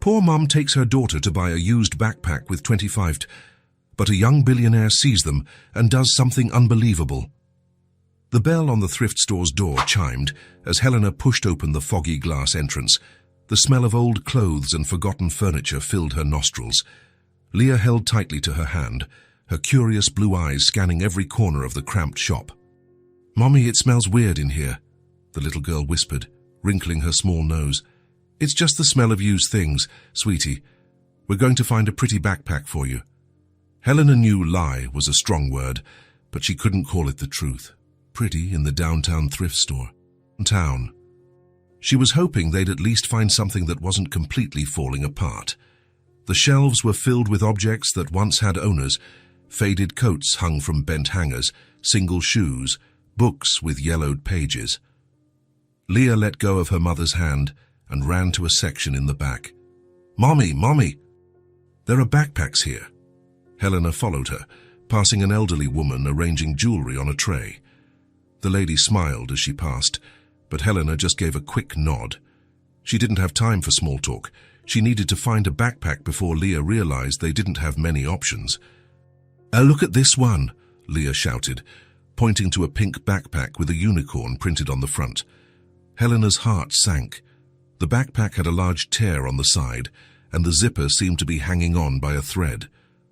Poor mum takes her daughter to buy a used backpack with 25, but a young billionaire sees them and does something unbelievable. The bell on the thrift store's door chimed as Helena pushed open the foggy glass entrance. The smell of old clothes and forgotten furniture filled her nostrils. Leah held tightly to her hand, her curious blue eyes scanning every corner of the cramped shop. "Mommy, it smells weird in here," the little girl whispered, wrinkling her small nose. "It's just the smell of used things, sweetie. We're going to find a pretty backpack for you." Helena knew lie was a strong word, but she couldn't call it the truth. Pretty in the downtown thrift store. Town. She was hoping they'd at least find something that wasn't completely falling apart. The shelves were filled with objects that once had owners, faded coats hung from bent hangers, single shoes, books with yellowed pages. Leah let go of her mother's hand and ran to a section in the back. "Mommy, Mommy! There are backpacks here." Helena followed her, passing an elderly woman arranging jewelry on a tray. The lady smiled as she passed, but Helena just gave a quick nod. She didn't have time for small talk. She needed to find a backpack before Leah realized they didn't have many options. Look at this one," Leah shouted, pointing to a pink backpack with a unicorn printed on the front. Helena's heart sank. The backpack had a large tear on the side, and the zipper seemed to be hanging on by a thread,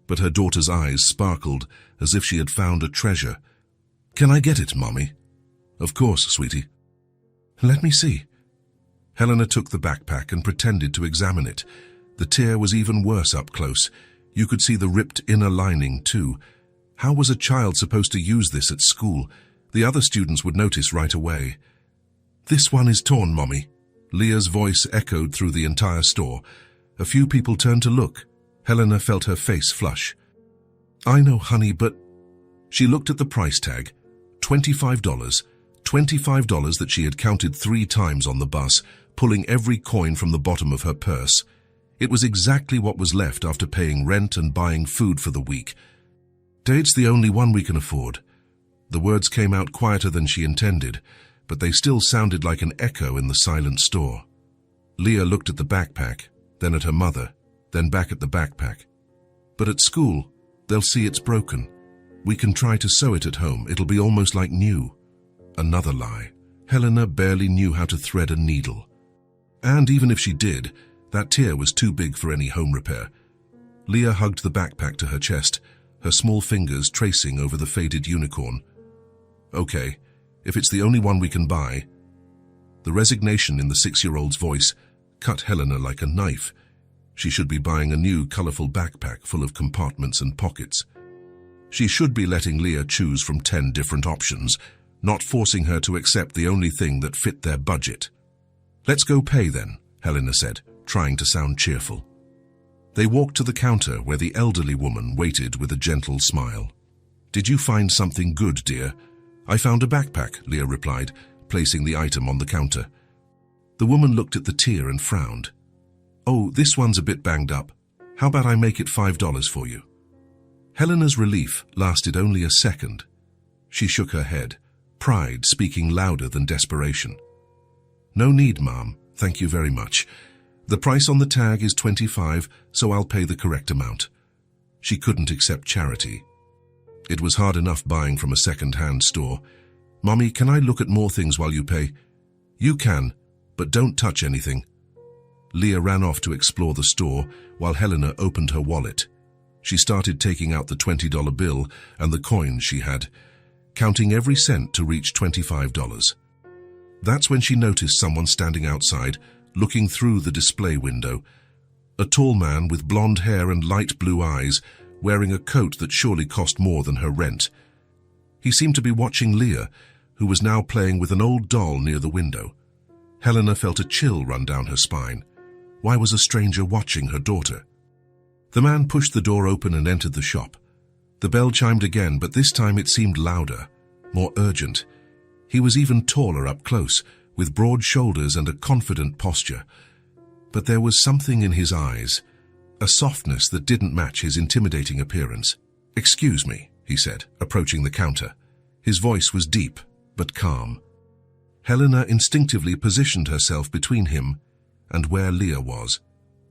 but her daughter's eyes sparkled as if she had found a treasure. "Can I get it, Mommy?" "Of course, sweetie." "Let me see." Helena took the backpack and pretended to examine it. The tear was even worse up close. You could see the ripped inner lining, too. How was a child supposed to use this at school? The other students would notice right away. "This one is torn, Mommy." Leah's voice echoed through the entire store. A few people turned to look. Helena felt her face flush. "I know, honey, but..." She looked at the price tag. $25. $25 that she had counted 3 times on the bus, pulling every coin from the bottom of her purse. It was exactly what was left after paying rent and buying food for the week. "Date's the only one we can afford." The words came out quieter than she intended, but they still sounded like an echo in the silent store. Leah looked at the backpack, then at her mother, then back at the backpack. "But at school, they'll see it's broken. We can try to sew it at home. It'll be almost like new." Another lie. Helena barely knew how to thread a needle. And even if she did, that tear was too big for any home repair. Leah hugged the backpack to her chest, her small fingers tracing over the faded unicorn. "Okay, if it's the only one we can buy." The resignation in the 6-year-old's voice cut Helena like a knife. She should be buying a new, colorful backpack full of compartments and pockets. She should be letting Leah choose from 10 different options, not forcing her to accept the only thing that fit their budget. "Let's go pay then," Helena said, trying to sound cheerful. They walked to the counter where the elderly woman waited with a gentle smile. "Did you find something good, dear?" "I found a backpack," Leah replied, placing the item on the counter. The woman looked at the tear and frowned. "Oh, this one's a bit banged up. How about I make it $5 for you?" Helena's relief lasted only a second. She shook her head, pride speaking louder than desperation. "No need, Mom. Thank you very much. The price on the tag is $25, so I'll pay the correct amount." She couldn't accept charity. It was hard enough buying from a second-hand store. "Mommy, can I look at more things while you pay?" "You can, but don't touch anything." Leah ran off to explore the store while Helena opened her wallet. She started taking out the $20 bill and the coins she had, counting every cent to reach $25. That's when she noticed someone standing outside, looking through the display window. A tall man with blonde hair and light blue eyes, wearing a coat that surely cost more than her rent. He seemed to be watching Leah, who was now playing with an old doll near the window. Helena felt a chill run down her spine. Why was a stranger watching her daughter? The man pushed the door open and entered the shop. The bell chimed again, but this time it seemed louder, more urgent. He was even taller up close, with broad shoulders and a confident posture. But there was something in his eyes, a softness that didn't match his intimidating appearance. "Excuse me," he said, approaching the counter. His voice was deep, but calm. Helena instinctively positioned herself between him and where Leah was.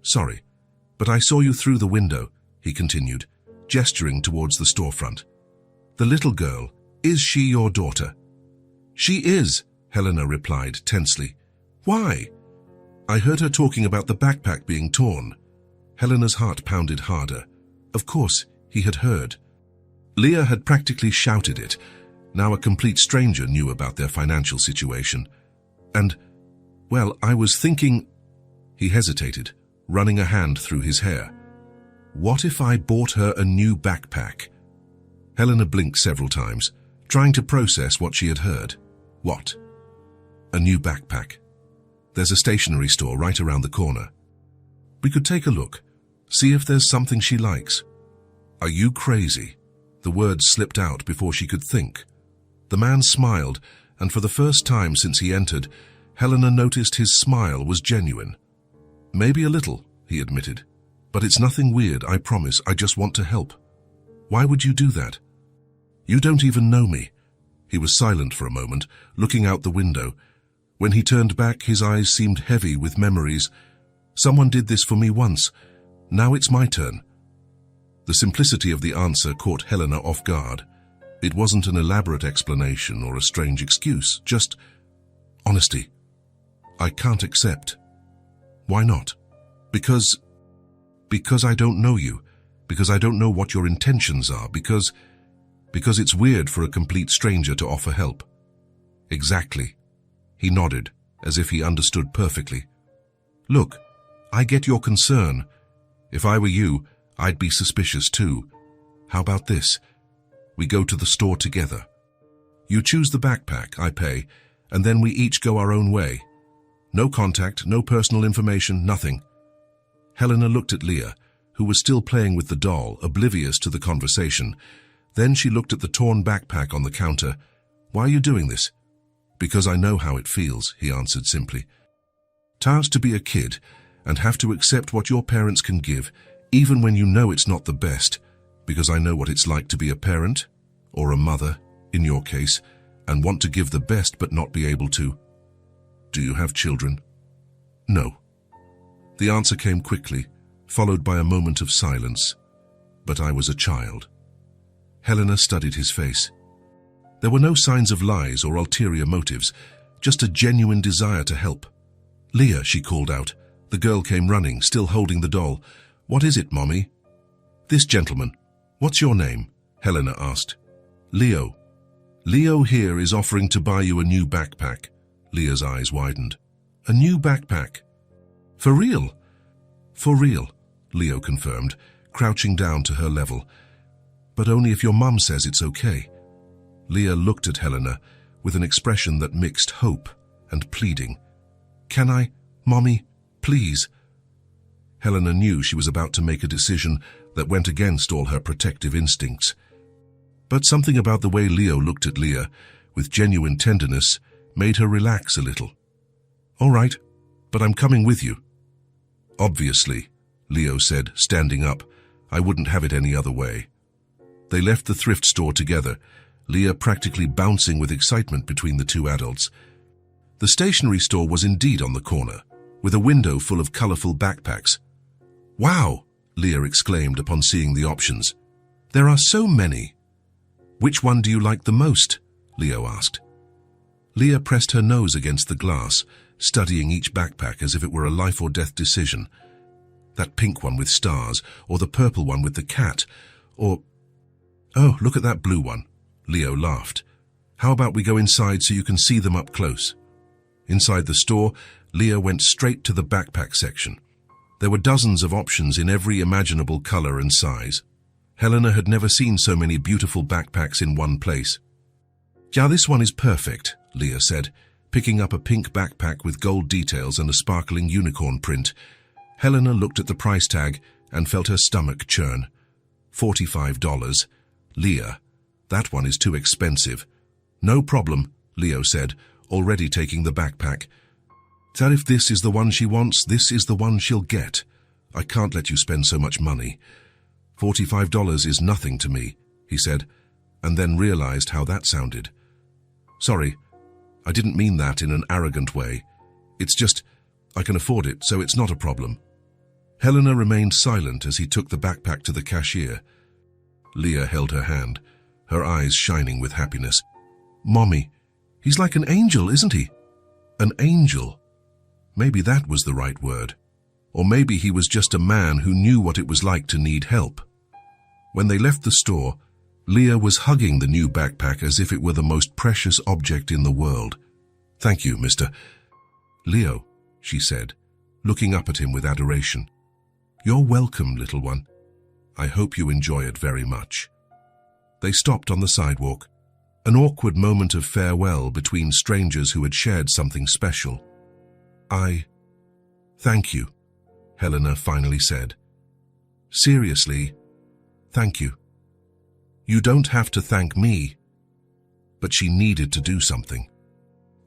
Sorry, but I saw you through the window, he continued, gesturing towards the storefront. The little girl, is she your daughter? She is, Helena replied tensely. Why? I heard her talking about the backpack being torn. Helena's heart pounded harder. Of course, he had heard. Leah had practically shouted it. Now a complete stranger knew about their financial situation. And, well, I was thinking... He hesitated, running a hand through his hair. What if I bought her a new backpack? Helena blinked several times, trying to process what she had heard. What? A new backpack. There's a stationery store right around the corner. We could take a look, see if there's something she likes. Are you crazy? The words slipped out before she could think. The man smiled, and for the first time since he entered, Helena noticed his smile was genuine. Maybe a little, he admitted. But it's nothing weird, I promise. I just want to help. Why would you do that? You don't even know me. He was silent for a moment, looking out the window. When he turned back, his eyes seemed heavy with memories. Someone did this for me once. Now it's my turn. The simplicity of the answer caught Helena off guard. It wasn't an elaborate explanation or a strange excuse, just honesty. I can't accept. Why not? Because I don't know you. Because I don't know what your intentions are. Because it's weird for a complete stranger to offer help. Exactly. He nodded, as if he understood perfectly. Look, I get your concern. If I were you, I'd be suspicious too. How about this? We go to the store together. You choose the backpack, I pay, and then we each go our own way. No contact, no personal information, nothing. Helena looked at Leah, who was still playing with the doll, oblivious to the conversation. Then she looked at the torn backpack on the counter. Why are you doing this? Because I know how it feels, he answered simply. Tired to be a kid and have to accept what your parents can give, even when you know it's not the best, because I know what it's like to be a parent, or a mother, in your case, and want to give the best but not be able to. Do you have children? No. The answer came quickly, followed by a moment of silence. But I was a child. Helena studied his face. There were no signs of lies or ulterior motives, just a genuine desire to help. Leah, she called out. The girl came running, still holding the doll. What is it, Mommy? This gentleman. What's your name? Helena asked. Leo. Leo here is offering to buy you a new backpack. Leah's eyes widened. A new backpack? For real? For real, Leo confirmed, crouching down to her level. But only if your mum says it's okay. Leah looked at Helena with an expression that mixed hope and pleading. Can I, Mommy, please? Helena knew she was about to make a decision that went against all her protective instincts. But something about the way Leo looked at Leah, with genuine tenderness, made her relax a little. All right, but I'm coming with you. Obviously, Leo said, standing up. I wouldn't have it any other way. They left the thrift store together, Leah practically bouncing with excitement between the two adults. The stationery store was indeed on the corner, with a window full of colorful backpacks. Wow, Leah exclaimed upon seeing the options. There are so many. Which one do you like the most? Leo asked. Leah pressed her nose against the glass, studying each backpack as if it were a life or death decision. That pink one with stars, or the purple one with the cat, or... Oh, look at that blue one. Leo laughed. How about we go inside so you can see them up close? Inside the store, Leah went straight to the backpack section. There were dozens of options in every imaginable color and size. Helena had never seen so many beautiful backpacks in one place. Yeah, this one is perfect, Leah said, picking up a pink backpack with gold details and a sparkling unicorn print. Helena looked at the price tag and felt her stomach churn. $45. Leah, that one is too expensive. No problem, Leo said, already taking the backpack. That if this is the one she wants, this is the one she'll get. I can't let you spend so much money. $45 is nothing to me, he said, and then realized how that sounded. Sorry, I didn't mean that in an arrogant way. It's just, I can afford it, so it's not a problem. Helena remained silent as he took the backpack to the cashier. Leah held her hand, her eyes shining with happiness. "Mommy, he's like an angel, isn't he?" An angel. Maybe that was the right word. Or maybe he was just a man who knew what it was like to need help. When they left the store, Leah was hugging the new backpack as if it were the most precious object in the world. "Thank you, Mr. Leo," she said, looking up at him with adoration. "You're welcome, little one. I hope you enjoy it very much." They stopped on the sidewalk, an awkward moment of farewell between strangers who had shared something special. Thank you," Helena finally said. "Seriously, thank you. You don't have to thank me." But she needed to do something.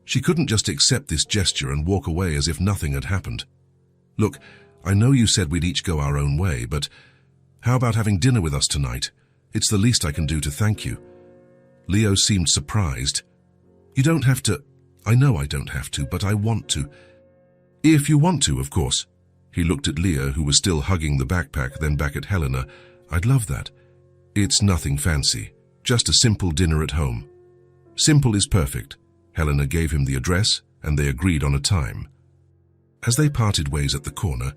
She couldn't just accept this gesture and walk away as if nothing had happened. "Look, I know you said we'd each go our own way, but how about having dinner with us tonight? It's the least I can do to thank you." Leo seemed surprised. "You don't have to." "I know I don't have to, but I want to." "If you want to, of course." He looked at Leah, who was still hugging the backpack, then back at Helena. "I'd love that. It's nothing fancy, just a simple dinner at home." "Simple is perfect." Helena gave him the address, and they agreed on a time. As they parted ways at the corner,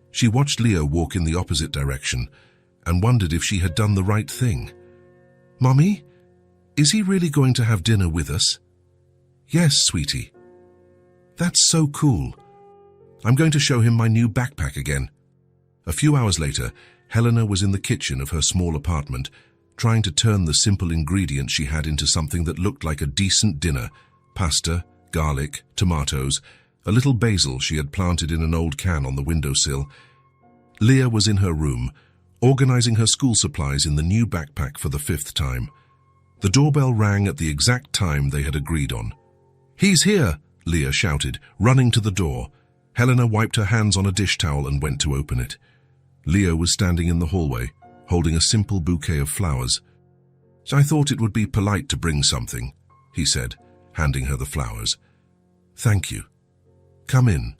she watched Leo walk in the opposite direction and wondered if she had done the right thing. "Mommy, is he really going to have dinner with us?" "Yes, sweetie." "That's so cool. I'm going to show him my new backpack again." A few hours later, Helena was in the kitchen of her small apartment, trying to turn the simple ingredients she had into something that looked like a decent dinner: pasta, garlic, tomatoes, a little basil she had planted in an old can on the windowsill. Leah was in her room, organizing her school supplies in the new backpack for the 5th time. The doorbell rang at the exact time they had agreed on. "He's here!" Leah shouted, running to the door. Helena wiped her hands on a dish towel and went to open it. Leo was standing in the hallway, holding a simple bouquet of flowers. "I thought it would be polite to bring something," he said, handing her the flowers. "Thank you. Come in."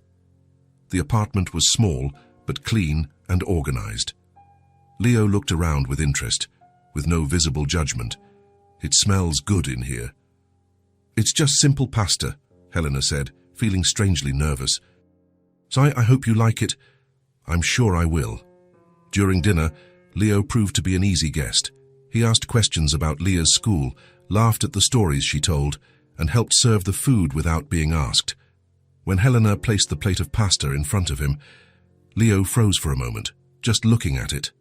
The apartment was small, but clean and organized. Leo looked around with interest, with no visible judgment. "It smells good in here." "It's just simple pasta," Helena said, feeling strangely nervous. "So I hope you like it." "I'm sure I will." During dinner, Leo proved to be an easy guest. He asked questions about Leah's school, laughed at the stories she told, and helped serve the food without being asked. When Helena placed the plate of pasta in front of him, Leo froze for a moment, just looking at it.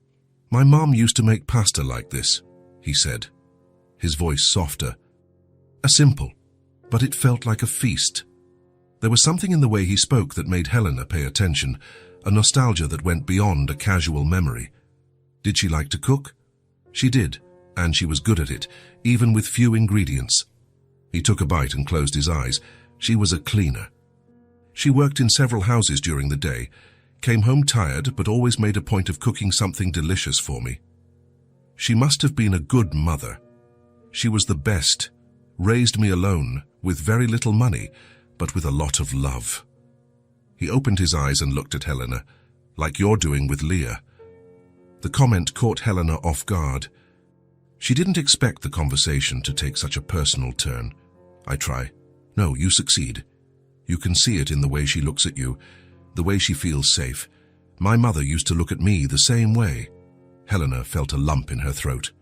"My mom used to make pasta like this," he said, his voice softer. A simple, but it felt like a feast. There was something in the way he spoke that made Helena pay attention, a nostalgia that went beyond a casual memory. Did she like to cook? She did, and she was good at it, even with few ingredients. He took a bite and closed his eyes. She was a cleaner. She worked in several houses during the day, came home tired, but always made a point of cooking something delicious for me. She must have been a good mother. She was the best, raised me alone, with very little money, but with a lot of love. He opened his eyes and looked at Helena, like you're doing with Leah. The comment caught Helena off guard. She didn't expect the conversation to take such a personal turn. "I try." "No, you succeed. You can see it in the way she looks at you, the way she feels safe. My mother used to look at me the same way." Helena felt a lump in her throat.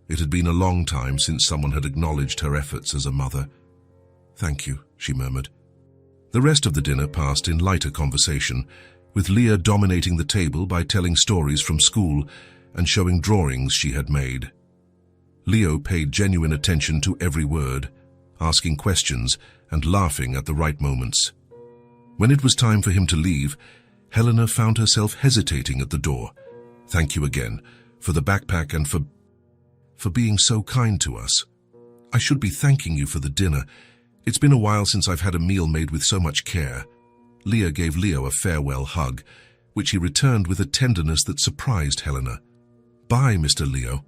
It had been a long time since someone had acknowledged her efforts as a mother. "Thank you," she murmured. The rest of the dinner passed in lighter conversation, with Leah dominating the table by telling stories from school and showing drawings she had made. Leo paid genuine attention to every word, asking questions and laughing at the right moments. When it was time for him to leave, Helena found herself hesitating at the door. "Thank you again, for the backpack and for being so kind to us. I should be thanking you for the dinner. It's been a while since I've had a meal made with so much care." Leah gave Leo a farewell hug, which he returned with a tenderness that surprised Helena. "Bye, Mr. Leo.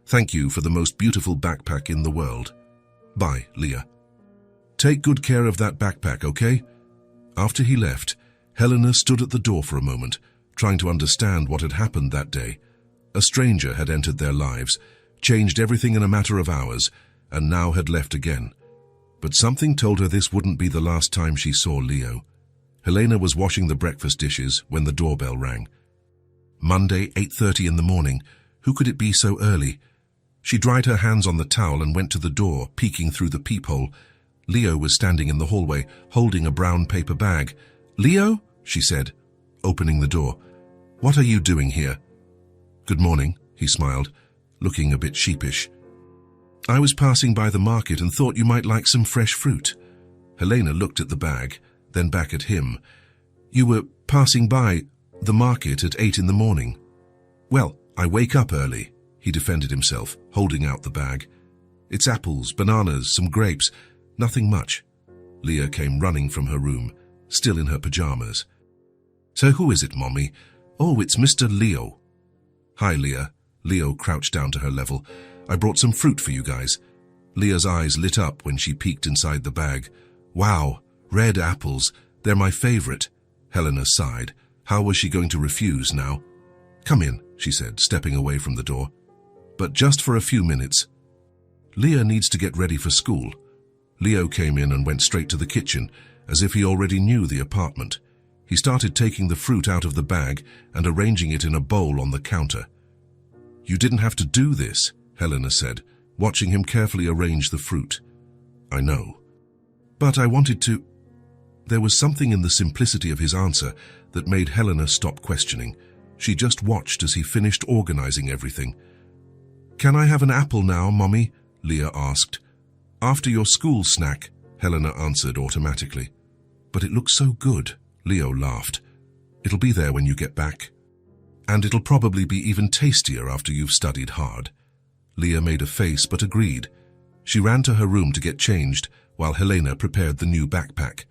Thank you for the most beautiful backpack in the world." "Bye, Leah. Take good care of that backpack, okay?" After he left, Helena stood at the door for a moment, trying to understand what had happened that day. A stranger had entered their lives, changed everything in a matter of hours, and now had left again. But something told her this wouldn't be the last time she saw Leo. Helena was washing the breakfast dishes when the doorbell rang. Monday, 8:30 in the morning. Who could it be so early? She dried her hands on the towel and went to the door, peeking through the peephole. Leo was standing in the hallway, holding a brown paper bag. "Leo?" she said, opening the door. "What are you doing here?" "Good morning," he smiled, looking a bit sheepish. "I was passing by the market and thought you might like some fresh fruit." Helena looked at the bag, then back at him. "You were passing by the market at 8 in the morning." "Well, I wake up early," he defended himself, holding out the bag. "It's apples, bananas, some grapes, nothing much." Leah came running from her room, still in her pajamas. "So who is it, Mommy?" "Oh, it's Mr. Leo." "Hi, Leah." Leo crouched down to her level. "I brought some fruit for you guys." Leah's eyes lit up when she peeked inside the bag. "Wow, red apples. They're my favorite." Helena sighed. How was she going to refuse now? "Come in," she said, stepping away from the door. "But just for a few minutes. Leah needs to get ready for school." Leo came in and went straight to the kitchen, as if he already knew the apartment. He started taking the fruit out of the bag and arranging it in a bowl on the counter. "You didn't have to do this," Helena said, watching him carefully arrange the fruit. "I know. But I wanted to—" There was something in the simplicity of his answer that made Helena stop questioning. She just watched as he finished organizing everything. "Can I have an apple now, Mommy?" Leah asked. "After your school snack," Helena answered automatically. "But it looks so good," Leo laughed. "It'll be there when you get back. And it'll probably be even tastier after you've studied hard." Leah made a face but agreed. She ran to her room to get changed while Helena prepared the new backpack.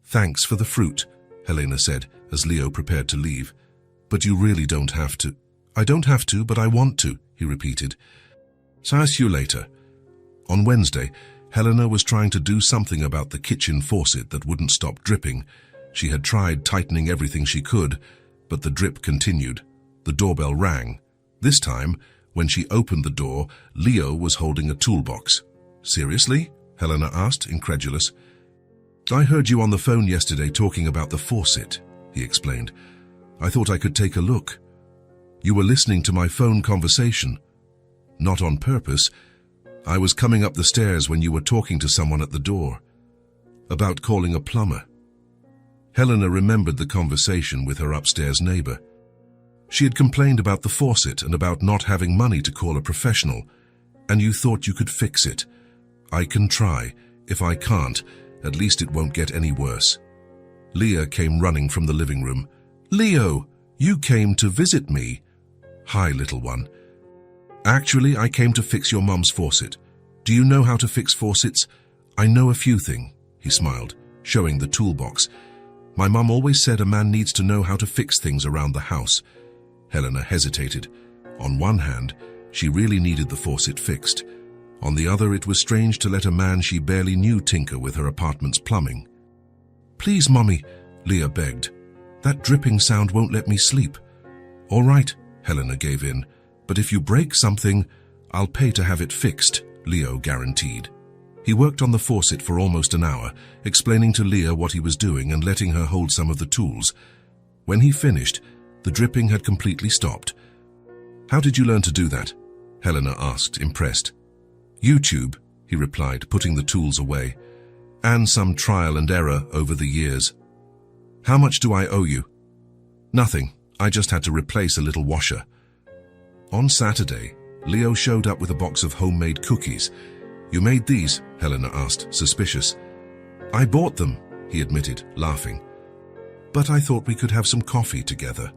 "Thanks for the fruit," Helena said as Leo prepared to leave. "But you really don't have to." "I don't have to, but I want to," he repeated. "So I'll see you later." On Wednesday, Helena was trying to do something about the kitchen faucet that wouldn't stop dripping. She had tried tightening everything she could, but the drip continued. The doorbell rang. This time, when she opened the door, Leo was holding a toolbox. "Seriously?" Helena asked, incredulous. "I heard you on the phone yesterday talking about the faucet," he explained. "I thought I could take a look." "You were listening to my phone conversation." "Not on purpose. I was coming up the stairs when you were talking to someone at the door. About calling a plumber." Helena remembered the conversation with her upstairs neighbor. She had complained about the faucet and about not having money to call a professional. "And you thought you could fix it." "I can try. If I can't, at least it won't get any worse." Leah came running from the living room. "Leo, you came to visit me." "Hi, little one. Actually, I came to fix your mum's faucet. Do you know how to fix faucets?" "I know a few things," he smiled, showing the toolbox. "My mum always said a man needs to know how to fix things around the house." Helena hesitated. On one hand, she really needed the faucet fixed. On the other, it was strange to let a man she barely knew tinker with her apartment's plumbing. "Please, Mummy," Leah begged. "That dripping sound won't let me sleep." "All right," Helena gave in. "But if you break something, I'll pay to have it fixed," Leo guaranteed. He worked on the faucet for almost an hour, explaining to Leah what he was doing and letting her hold some of the tools. When he finished, the dripping had completely stopped. "How did you learn to do that?" Helena asked, impressed. "YouTube," he replied, putting the tools away. "And some trial and error over the years." "How much do I owe you?" "Nothing. I just had to replace a little washer." On Saturday, Leo showed up with a box of homemade cookies. "You made these?" Helena asked, suspicious. "I bought them," he admitted, laughing. "But I thought we could have some coffee together."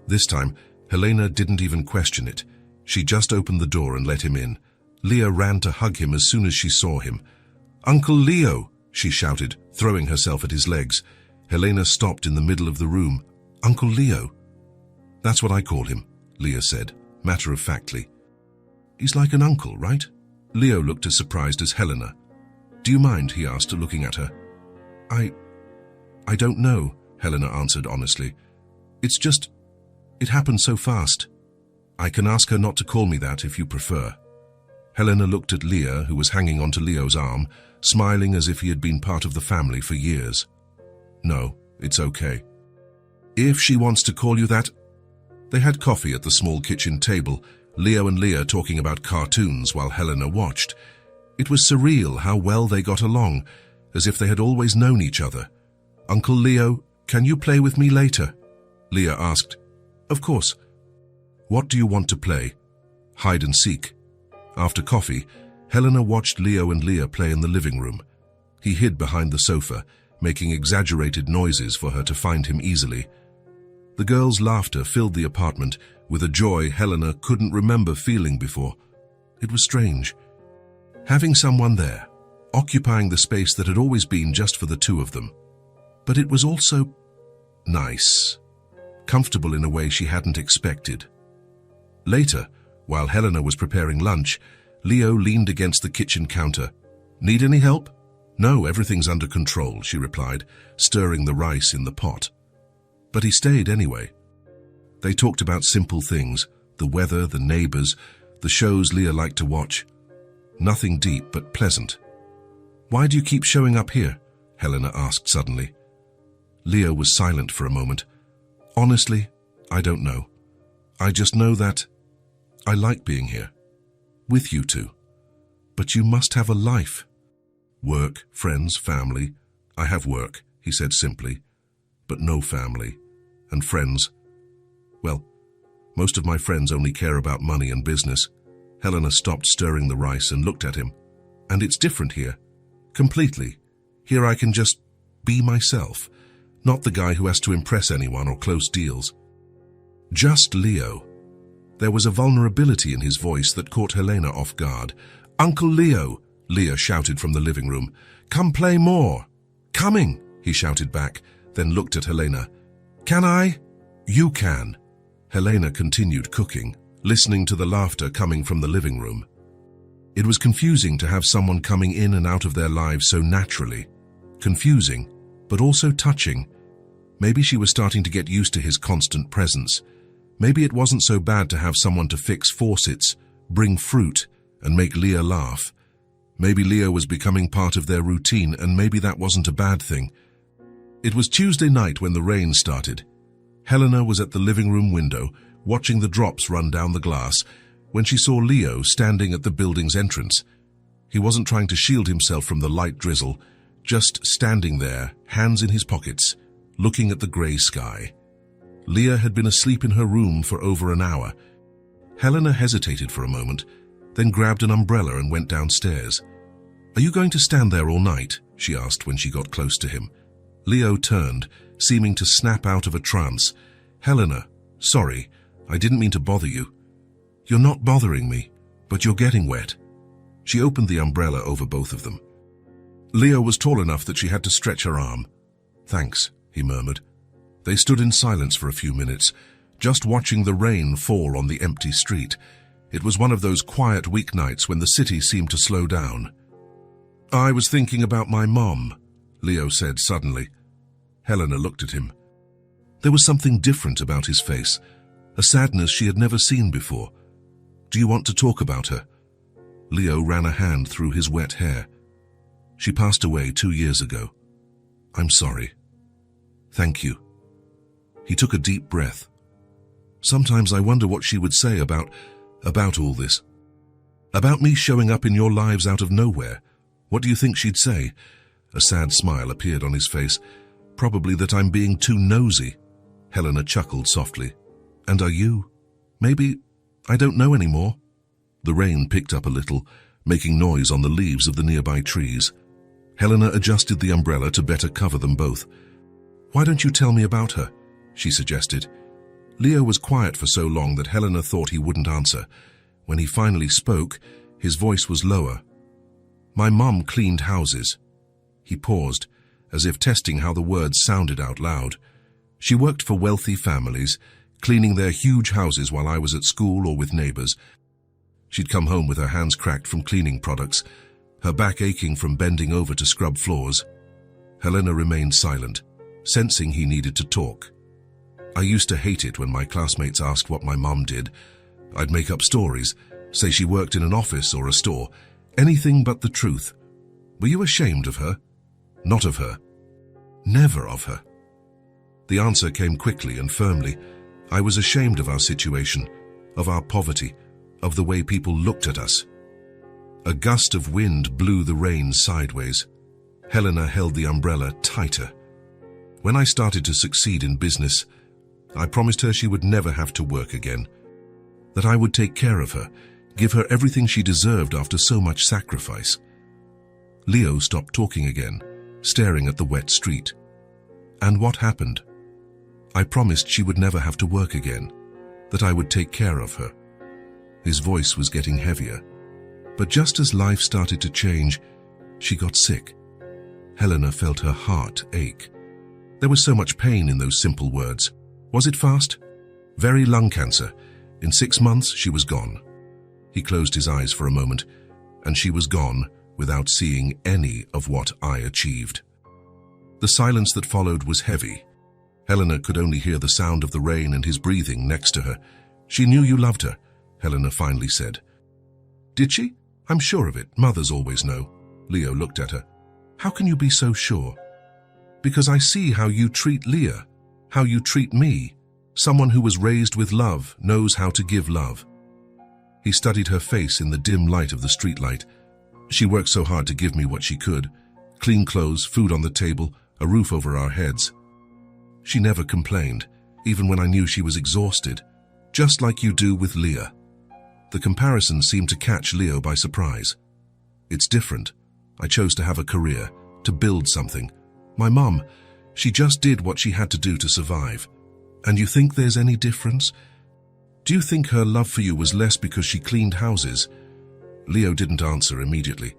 This time, Helena didn't even question it. She just opened the door and let him in. Leah ran to hug him as soon as she saw him. "Uncle Leo!" she shouted, throwing herself at his legs. Helena stopped in the middle of the room. "Uncle Leo?" "That's what I call him," Leah said, matter-of-factly. "He's like an uncle, right?" Leo looked as surprised as Helena. "Do you mind?" he asked, looking at her. I don't know," Helena answered honestly. "It's just It happened so fast. I can ask her not to call me that if you prefer. Helena looked at Leah, who was hanging onto Leo's arm, smiling as if he had been part of the family for years. No, it's okay. If she wants to call you that... They had coffee at the small kitchen table, Leo and Leah talking about cartoons while Helena watched. It was surreal how well they got along, as if they had always known each other. Uncle Leo, can you play with me later? Leah asked. Of course. What do you want to play? Hide and seek. After coffee, Helena watched Leo and Leah play in the living room. He hid behind the sofa, making exaggerated noises for her to find him easily. The girls' laughter filled the apartment with a joy Helena couldn't remember feeling before. It was strange. Having someone there, occupying the space that had always been just for the two of them. But it was also nice, comfortable in a way she hadn't expected. Later, while Helena was preparing lunch, Leo leaned against the kitchen counter. Need any help? No, everything's under control, she replied, stirring the rice in the pot. But he stayed anyway. They talked about simple things, the weather, the neighbors, the shows Leah liked to watch. Nothing deep but pleasant. Why do you keep showing up here? Helena asked suddenly. Leah was silent for a moment. Honestly, I don't know. I just know that I like being here, with you two. But you must have a life. Work, friends, family. I have work, he said simply, but no family. And friends. Well, most of my friends only care about money and business. Helena stopped stirring the rice and looked at him. And it's different here. Completely. Here I can just be myself, not the guy who has to impress anyone or close deals. Just Leo. There was a vulnerability in his voice that caught Helena off guard. Uncle Leo, Leah shouted from the living room. Come play more. Coming, he shouted back, then looked at Helena. Can I? You can. Helena continued cooking, listening to the laughter coming from the living room. It was confusing to have someone coming in and out of their lives so naturally. Confusing, but also touching. Maybe she was starting to get used to his constant presence. Maybe it wasn't so bad to have someone to fix faucets, bring fruit, and make Leah laugh. Maybe Leah was becoming part of their routine, and maybe that wasn't a bad thing. It was Tuesday night when the rain started. Helena was at the living room window, watching the drops run down the glass, when she saw Leo standing at the building's entrance. He wasn't trying to shield himself from the light drizzle, just standing there, hands in his pockets, looking at the grey sky. Leah had been asleep in her room for over an hour. Helena hesitated for a moment, then grabbed an umbrella and went downstairs. Are you going to stand there all night? She asked when she got close to him. Leo turned, seeming to snap out of a trance. Helena, sorry, I didn't mean to bother you. You're not bothering me, but you're getting wet. She opened the umbrella over both of them. Leo was tall enough that she had to stretch her arm. Thanks, he murmured. They stood in silence for a few minutes, just watching the rain fall on the empty street. It was one of those quiet weeknights when the city seemed to slow down. I was thinking about my mom, Leo said suddenly. Helena looked at him. There was something different about his face, a sadness she had never seen before. Do you want to talk about her? Leo ran a hand through his wet hair. She passed away 2 years ago. I'm sorry. Thank you. He took a deep breath. Sometimes I wonder what she would say about all this. About me showing up in your lives out of nowhere. What do you think she'd say? A sad smile appeared on his face. Probably that I'm being too nosy. Helena chuckled softly. And are you? Maybe, I don't know anymore. The rain picked up a little, making noise on the leaves of the nearby trees. Helena adjusted the umbrella to better cover them both. Why don't you tell me about her? She suggested. Leo was quiet for so long that Helena thought he wouldn't answer. When he finally spoke, his voice was lower. My mum cleaned houses. He paused, as if testing how the words sounded out loud. She worked for wealthy families, cleaning their huge houses while I was at school or with neighbors. She'd come home with her hands cracked from cleaning products, her back aching from bending over to scrub floors. Helena remained silent, sensing he needed to talk. I used to hate it when my classmates asked what my mom did. I'd make up stories, say she worked in an office or a store, anything but the truth. Were you ashamed of her? Not of her. Never of her. The answer came quickly and firmly. I was ashamed of our situation, of our poverty, of the way people looked at us. A gust of wind blew the rain sideways. Helena held the umbrella tighter. When I started to succeed in business, I promised her she would never have to work again, that I would take care of her, give her everything she deserved after so much sacrifice. Leo stopped talking again, staring at the wet street. And what happened? I promised she would never have to work again, that I would take care of her. His voice was getting heavier. But just as life started to change, she got sick. Helena felt her heart ache. There was so much pain in those simple words. Was it fast? Very lung cancer. In 6 months, she was gone. He closed his eyes for a moment, and she was gone without seeing any of what I achieved. The silence that followed was heavy. Helena could only hear the sound of the rain and his breathing next to her. She knew you loved her, Helena finally said. Did she? I'm sure of it. Mothers always know. Leo looked at her. How can you be so sure? Because I see how you treat Leah, how you treat me. Someone who was raised with love knows how to give love. He studied her face in the dim light of the streetlight. She worked so hard to give me what she could. Clean clothes, food on the table, a roof over our heads. She never complained, even when I knew she was exhausted, just like you do with Leah. The comparison seemed to catch Leo by surprise. It's different. I chose to have a career, to build something. My mum, she just did what she had to do to survive. And you think there's any difference? Do you think her love for you was less because she cleaned houses? Leo didn't answer immediately.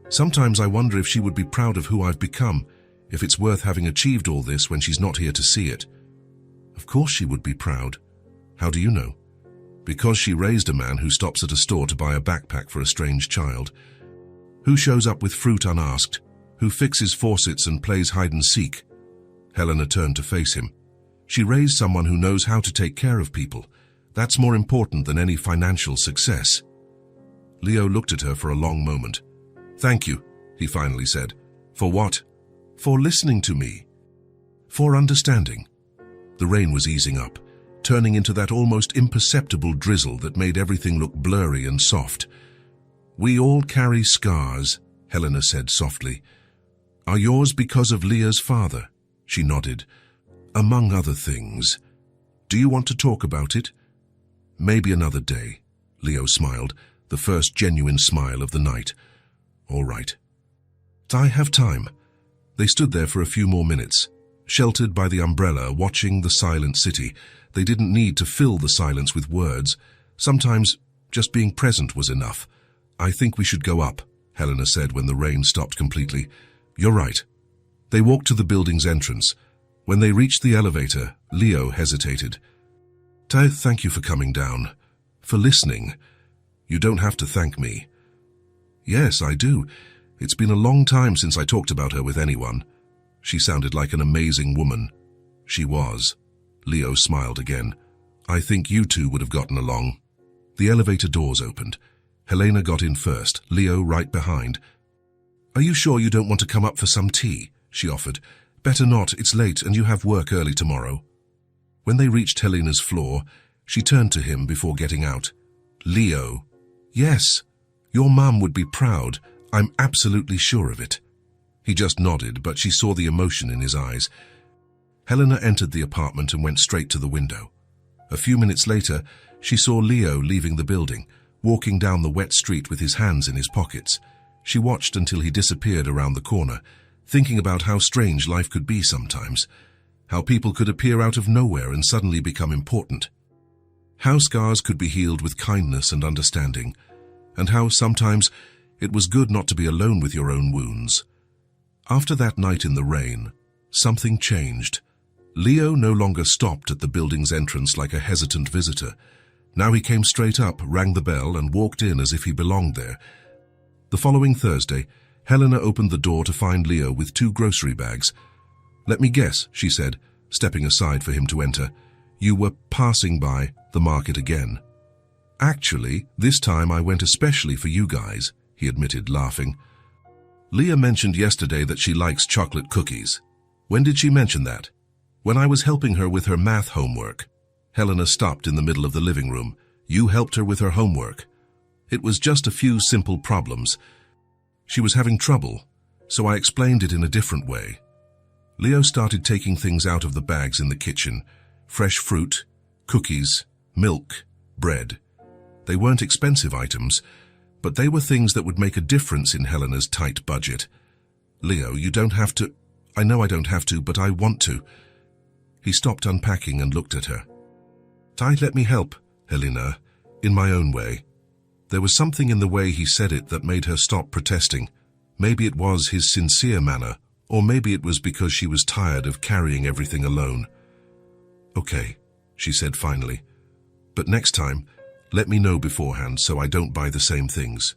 Sometimes I wonder if she would be proud of who I've become, if it's worth having achieved all this when she's not here to see it. Of course she would be proud. How do you know? Because she raised a man who stops at a store to buy a backpack for a strange child, who shows up with fruit unasked, who fixes faucets and plays hide-and-seek. Helena turned to face him. She raised someone who knows how to take care of people. That's more important than any financial success. Leo looked at her for a long moment. Thank you, he finally said. For what? For listening to me. For understanding. The rain was easing up, turning into that almost imperceptible drizzle that made everything look blurry and soft. We all carry scars, Helena said softly. Are yours because of Leah's father? She nodded. Among other things. Do you want to talk about it? Maybe another day, Leo smiled, the first genuine smile of the night. All right. I have time. They stood there for a few more minutes, sheltered by the umbrella, watching the silent city. They didn't need to fill the silence with words. Sometimes just being present was enough. I think we should go up, Helena said when the rain stopped completely. You're right. They walked to the building's entrance. When they reached the elevator, Leo hesitated. Thank you for coming down, for listening. You don't have to thank me. Yes, I do. It's been a long time since I talked about her with anyone. She sounded like an amazing woman. She was. Leo smiled again. I think you two would have gotten along. The elevator doors opened. Helena got in first, Leo right behind. Are you sure you don't want to come up for some tea? She offered. Better not, it's late and you have work early tomorrow. When they reached Helena's floor, she turned to him before getting out. Leo. Yes, your mum would be proud. I'm absolutely sure of it. He just nodded, but she saw the emotion in his eyes. Helena entered the apartment and went straight to the window. A few minutes later, she saw Leo leaving the building, walking down the wet street with his hands in his pockets. She watched until he disappeared around the corner, thinking about how strange life could be sometimes, how people could appear out of nowhere and suddenly become important, how scars could be healed with kindness and understanding, and how sometimes it was good not to be alone with your own wounds. After that night in the rain, something changed. Leo no longer stopped at the building's entrance like a hesitant visitor. Now he came straight up, rang the bell, and walked in as if he belonged there. The following Thursday, Helena opened the door to find Leo with 2 grocery bags. Let me guess, she said, stepping aside for him to enter. You were passing by the market again. Actually, this time I went especially for you guys, he admitted, laughing. Leah mentioned yesterday that she likes chocolate cookies. When did she mention that? When I was helping her with her math homework. Helena stopped in the middle of the living room. You helped her with her homework. It was just a few simple problems. She was having trouble, so I explained it in a different way. Leo started taking things out of the bags in the kitchen. Fresh fruit, cookies, milk, bread. They weren't expensive items, but they were things that would make a difference in Helena's tight budget. Leo, you don't have to. I know I don't have to, but I want to. He stopped unpacking and looked at her. Let me help, Helena, in my own way. There was something in the way he said it that made her stop protesting. Maybe it was his sincere manner, or maybe it was because she was tired of carrying everything alone. Okay, she said finally. But next time, let me know beforehand so I don't buy the same things.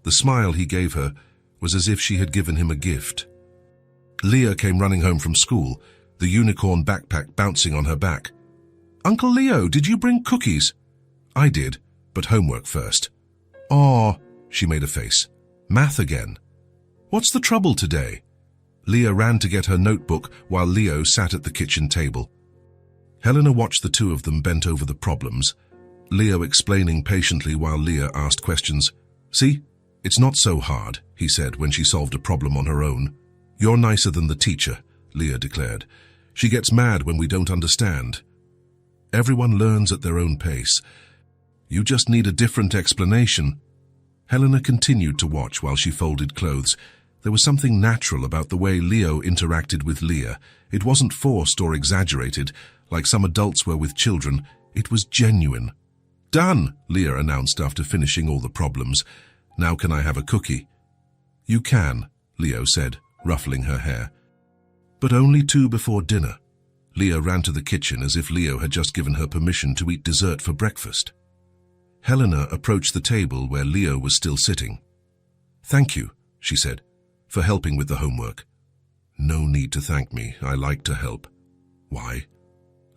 The smile he gave her was as if she had given him a gift. Leah came running home from school, the unicorn backpack bouncing on her back. Uncle Leo, did you bring cookies? I did, but homework first. Aw, she made a face. Math again. What's the trouble today? Leah ran to get her notebook while Leo sat at the kitchen table. Helena watched the two of them bent over the problems, Leo explaining patiently while Leah asked questions. See, it's not so hard, he said when she solved a problem on her own. You're nicer than the teacher, Leah declared. She gets mad when we don't understand. Everyone learns at their own pace. You just need a different explanation. Helena continued to watch while she folded clothes. There was something natural about the way Leo interacted with Leah. It wasn't forced or exaggerated, like some adults were with children. It was genuine. Done, Leah announced after finishing all the problems. Now can I have a cookie? You can, Leo said, ruffling her hair. But only 2 before dinner. Leah ran to the kitchen as if Leo had just given her permission to eat dessert for breakfast. Helena approached the table where Leo was still sitting. Thank you, she said, for helping with the homework. No need to thank me. I like to help. Why?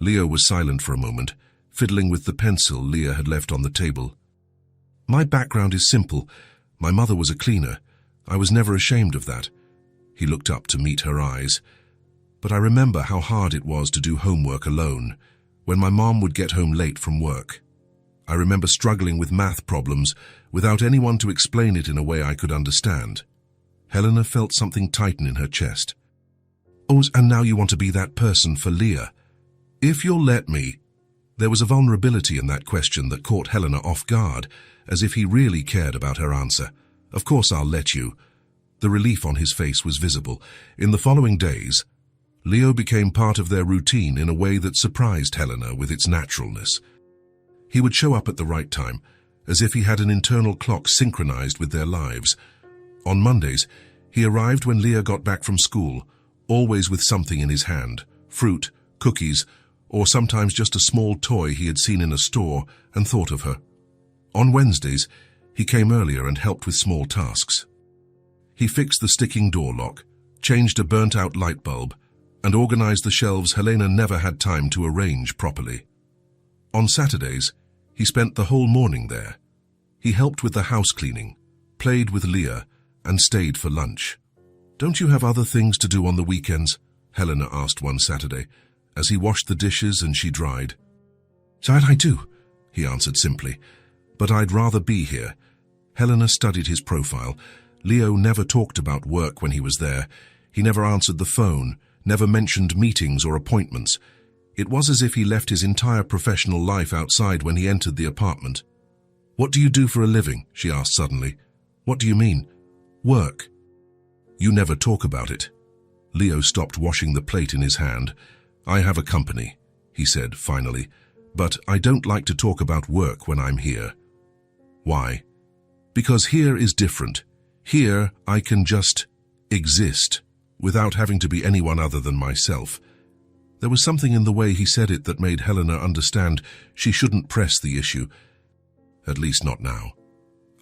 Leo was silent for a moment, fiddling with the pencil Leah had left on the table. My background is simple. My mother was a cleaner. I was never ashamed of that. He looked up to meet her eyes. But I remember how hard it was to do homework alone, when my mom would get home late from work. I remember struggling with math problems without anyone to explain it in a way I could understand. Helena felt something tighten in her chest. Oh, and now you want to be that person for Leah? If you'll let me. There was a vulnerability in that question that caught Helena off guard, as if he really cared about her answer. Of course I'll let you. The relief on his face was visible. In the following days, Leo became part of their routine in a way that surprised Helena with its naturalness. He would show up at the right time, as if he had an internal clock synchronized with their lives. On Mondays, he arrived when Leah got back from school, always with something in his hand, fruit, cookies, or sometimes just a small toy he had seen in a store and thought of her. On Wednesdays, he came earlier and helped with small tasks. He fixed the sticking door lock, changed a burnt-out light bulb, and organized the shelves Helena never had time to arrange properly. On Saturdays, he spent the whole morning there. He helped with the house cleaning, played with Leah, and stayed for lunch. Don't you have other things to do on the weekends? Helena asked one Saturday, as he washed the dishes and she dried. I do, he answered simply, but I'd rather be here. Helena studied his profile. Leo never talked about work when he was there. He never answered the phone, never mentioned meetings or appointments. It was as if he left his entire professional life outside when he entered the apartment. What do you do for a living? She asked suddenly. What do you mean? Work. You never talk about it. Leo stopped washing the plate in his hand. I have a company, he said finally, but I don't like to talk about work when I'm here. Why? Because here is different. Here I can just exist without having to be anyone other than myself. There was something in the way he said it that made Helena understand she shouldn't press the issue. At least not now.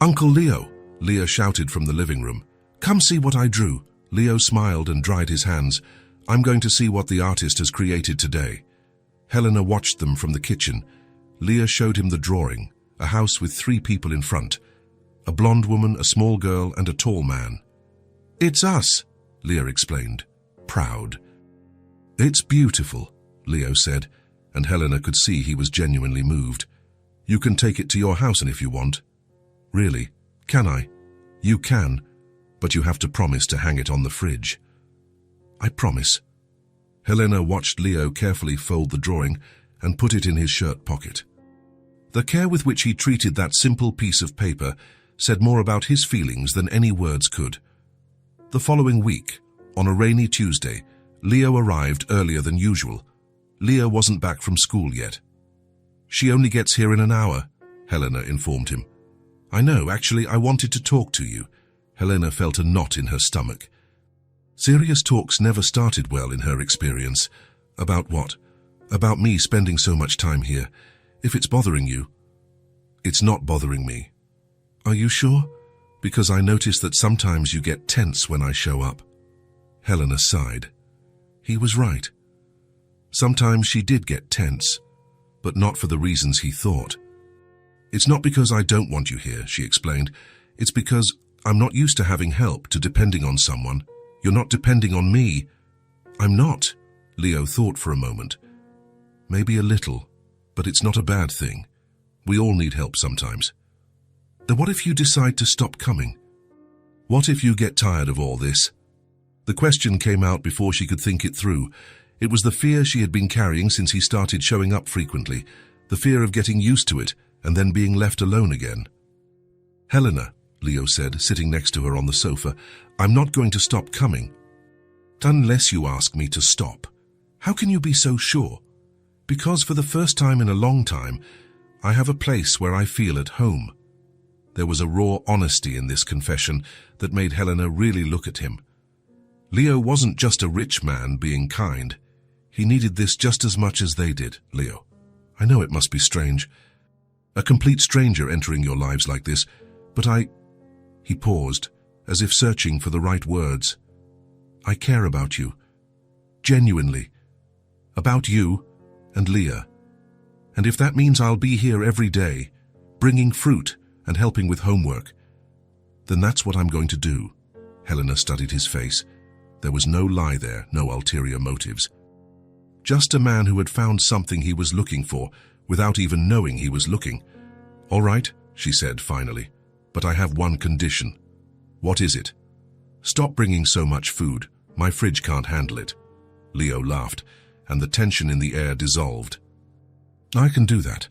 Uncle Leo, Leah shouted from the living room. Come see what I drew. Leo smiled and dried his hands. I'm going to see what the artist has created today. Helena watched them from the kitchen. Leah showed him the drawing, a house with 3 people in front, a blonde woman, a small girl, and a tall man. "It's us," Leah explained, proud. "It's beautiful," Leo said, and Helena could see he was genuinely moved. "You can take it to your house if you want." "Really? Can I?" "You can, but you have to promise to hang it on the fridge." "I promise." Helena watched Leo carefully fold the drawing and put it in his shirt pocket. The care with which he treated that simple piece of paper said more about his feelings than any words could. The following week, on a rainy Tuesday, Leo arrived earlier than usual. Leah wasn't back from school yet. "She only gets here in an hour," Helena informed him. "I know, actually, I wanted to talk to you." Helena felt a knot in her stomach. Serious talks never started well in her experience. About what? About me spending so much time here. If it's bothering you. It's not bothering me. Are you sure? Because I notice that sometimes you get tense when I show up. Helena sighed. He was right. Sometimes she did get tense, but not for the reasons he thought. "It's not because I don't want you here," she explained. "It's because I'm not used to having help, to depending on someone. You're not depending on me." "I'm not," Leo thought for a moment. "Maybe a little, but it's not a bad thing. We all need help sometimes." "Then what if you decide to stop coming? What if you get tired of all this?" The question came out before she could think it through. It was the fear she had been carrying since he started showing up frequently, the fear of getting used to it and then being left alone again. "Helena," Leo said, sitting next to her on the sofa, "I'm not going to stop coming." "Unless you ask me to stop." "How can you be so sure?" "Because for the first time in a long time, I have a place where I feel at home." There was a raw honesty in this confession that made Helena really look at him. Leo wasn't just a rich man being kind. He needed this just as much as they did, Leo. "I know it must be strange. A complete stranger entering your lives like this, but He paused, as if searching for the right words. "I care about you. Genuinely. About you and Leah. And if that means I'll be here every day, bringing fruit and helping with homework, then that's what I'm going to do." Helena studied his face. There was no lie there, no ulterior motives. Just a man who had found something he was looking for, without even knowing he was looking. "All right," she said finally, "but I have one condition." "What is it?" "Stop bringing so much food. My fridge can't handle it." Leo laughed, and the tension in the air dissolved. "I can do that."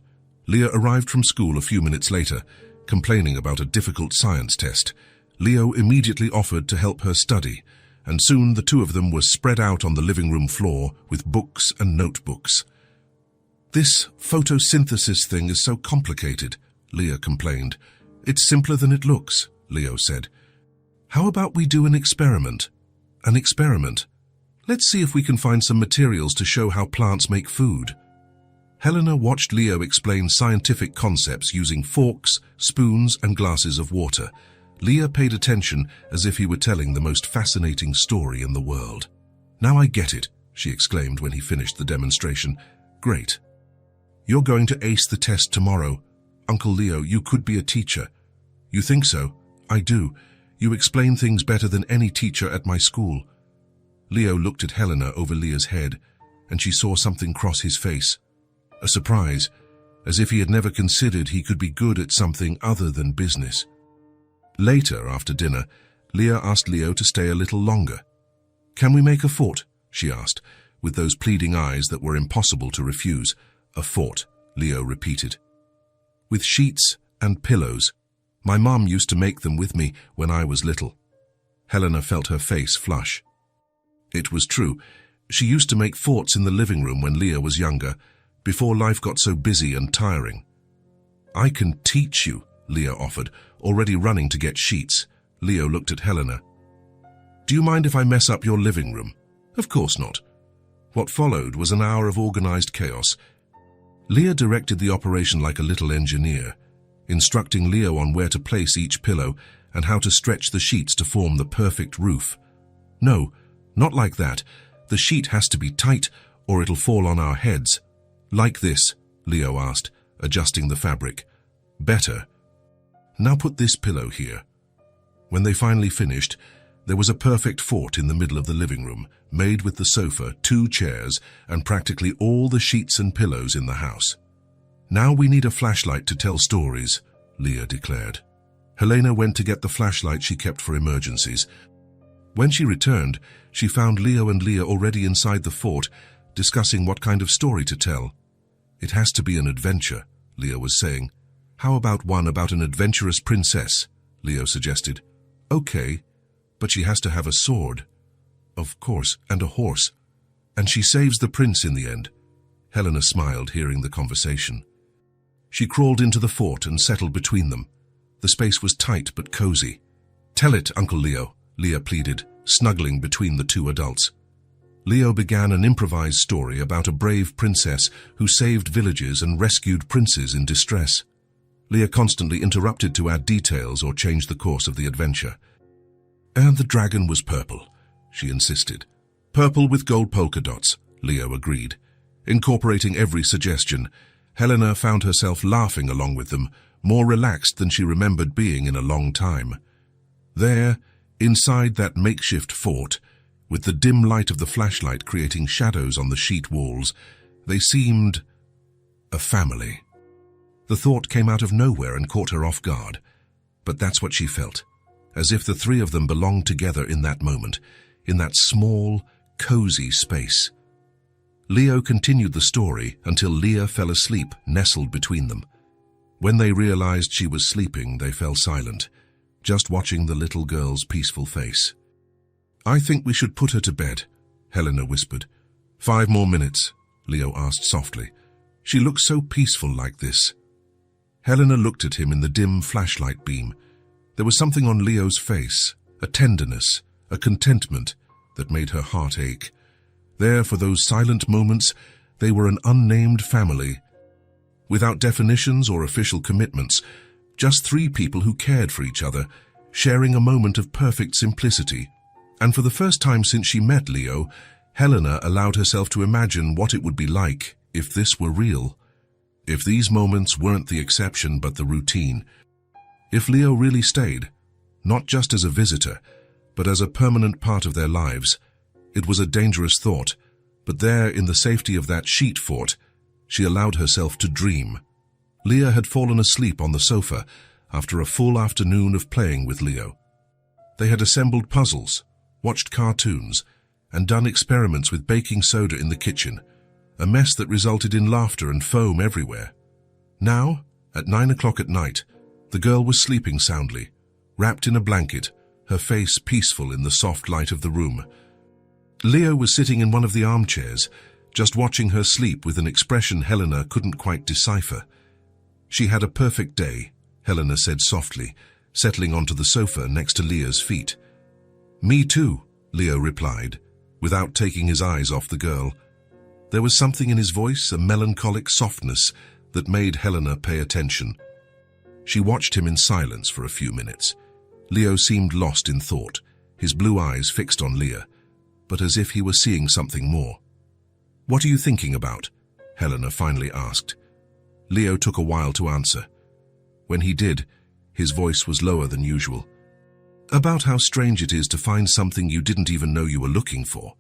Leah arrived from school a few minutes later, complaining about a difficult science test. Leo immediately offered to help her study, and soon the two of them were spread out on the living room floor with books and notebooks. "This photosynthesis thing is so complicated," Leah complained. "It's simpler than it looks," Leo said. "How about we do an experiment?" "An experiment? Let's see if we can find some materials to show how plants make food." Helena watched Leo explain scientific concepts using forks, spoons, and glasses of water. Leah paid attention as if he were telling the most fascinating story in the world. "Now I get it," she exclaimed when he finished the demonstration. "Great. You're going to ace the test tomorrow. Uncle Leo, you could be a teacher." "You think so?" "I do. You explain things better than any teacher at my school." Leo looked at Helena over Leah's head, and she saw something cross his face. A surprise, as if he had never considered he could be good at something other than business. Later, after dinner, Leah asked Leo to stay a little longer. "Can we make a fort?" she asked, with those pleading eyes that were impossible to refuse. "A fort," Leo repeated. "With sheets and pillows. My mom used to make them with me when I was little." Helena felt her face flush. It was true. She used to make forts in the living room when Leah was younger, before life got so busy and tiring. "I can teach you," Leah offered, already running to get sheets. Leo looked at Helena. "Do you mind if I mess up your living room?" "Of course not." What followed was an hour of organized chaos. Leah directed the operation like a little engineer, instructing Leo on where to place each pillow and how to stretch the sheets to form the perfect roof. "No, not like that. The sheet has to be tight or it'll fall on our heads." Like this, Leo asked, adjusting the fabric. Better. Now put this pillow here. When they finally finished, there was a perfect fort in the middle of the living room, made with the sofa, 2 chairs, and practically all the sheets and pillows in the house. Now we need a flashlight to tell stories, Leah declared. Helena went to get the flashlight she kept for emergencies. When she returned, she found Leo and Leah already inside the fort, discussing what kind of story to tell. It has to be an adventure, Leah was saying. How about one about an adventurous princess? Leo suggested. Okay, but she has to have a sword. Of course, and a horse. And she saves the prince in the end. Helena smiled, hearing the conversation. She crawled into the fort and settled between them. The space was tight but cozy. Tell it, Uncle Leo, Leah pleaded, snuggling between the 2 adults. Leo began an improvised story about a brave princess who saved villages and rescued princes in distress. Leah constantly interrupted to add details or change the course of the adventure. And the dragon was purple, she insisted. Purple with gold polka dots, Leo agreed. Incorporating every suggestion, Helena found herself laughing along with them, more relaxed than she remembered being in a long time. There, inside that makeshift fort, with the dim light of the flashlight creating shadows on the sheet walls, they seemed a family. The thought came out of nowhere and caught her off guard. But that's what she felt, as if the 3 of them belonged together in that moment, in that small, cozy space. Leo continued the story until Leah fell asleep, nestled between them. When they realized she was sleeping, they fell silent, just watching the little girl's peaceful face. I think we should put her to bed, Helena whispered. 5 more minutes, Leo asked softly. She looks so peaceful like this. Helena looked at him in the dim flashlight beam. There was something on Leo's face, a tenderness, a contentment that made her heart ache. There, for those silent moments, they were an unnamed family. Without definitions or official commitments, just 3 people who cared for each other, sharing a moment of perfect simplicity. And for the first time since she met Leo, Helena allowed herself to imagine what it would be like if this were real. If these moments weren't the exception but the routine. If Leo really stayed, not just as a visitor, but as a permanent part of their lives. It was a dangerous thought, but there in the safety of that sheet fort, she allowed herself to dream. Leah had fallen asleep on the sofa after a full afternoon of playing with Leo. They had assembled puzzles, watched cartoons, and done experiments with baking soda in the kitchen, a mess that resulted in laughter and foam everywhere. Now, at 9 o'clock at night, the girl was sleeping soundly, wrapped in a blanket, her face peaceful in the soft light of the room. Leo was sitting in one of the armchairs, just watching her sleep with an expression Helena couldn't quite decipher. She had a perfect day, Helena said softly, settling onto the sofa next to Leah's feet. Me too, Leo replied, without taking his eyes off the girl. There was something in his voice, a melancholic softness, that made Helena pay attention. She watched him in silence for a few minutes. Leo seemed lost in thought, his blue eyes fixed on Leah, but as if he were seeing something more. What are you thinking about? Helena finally asked. Leo took a while to answer. When he did, his voice was lower than usual. About how strange it is to find something you didn't even know you were looking for.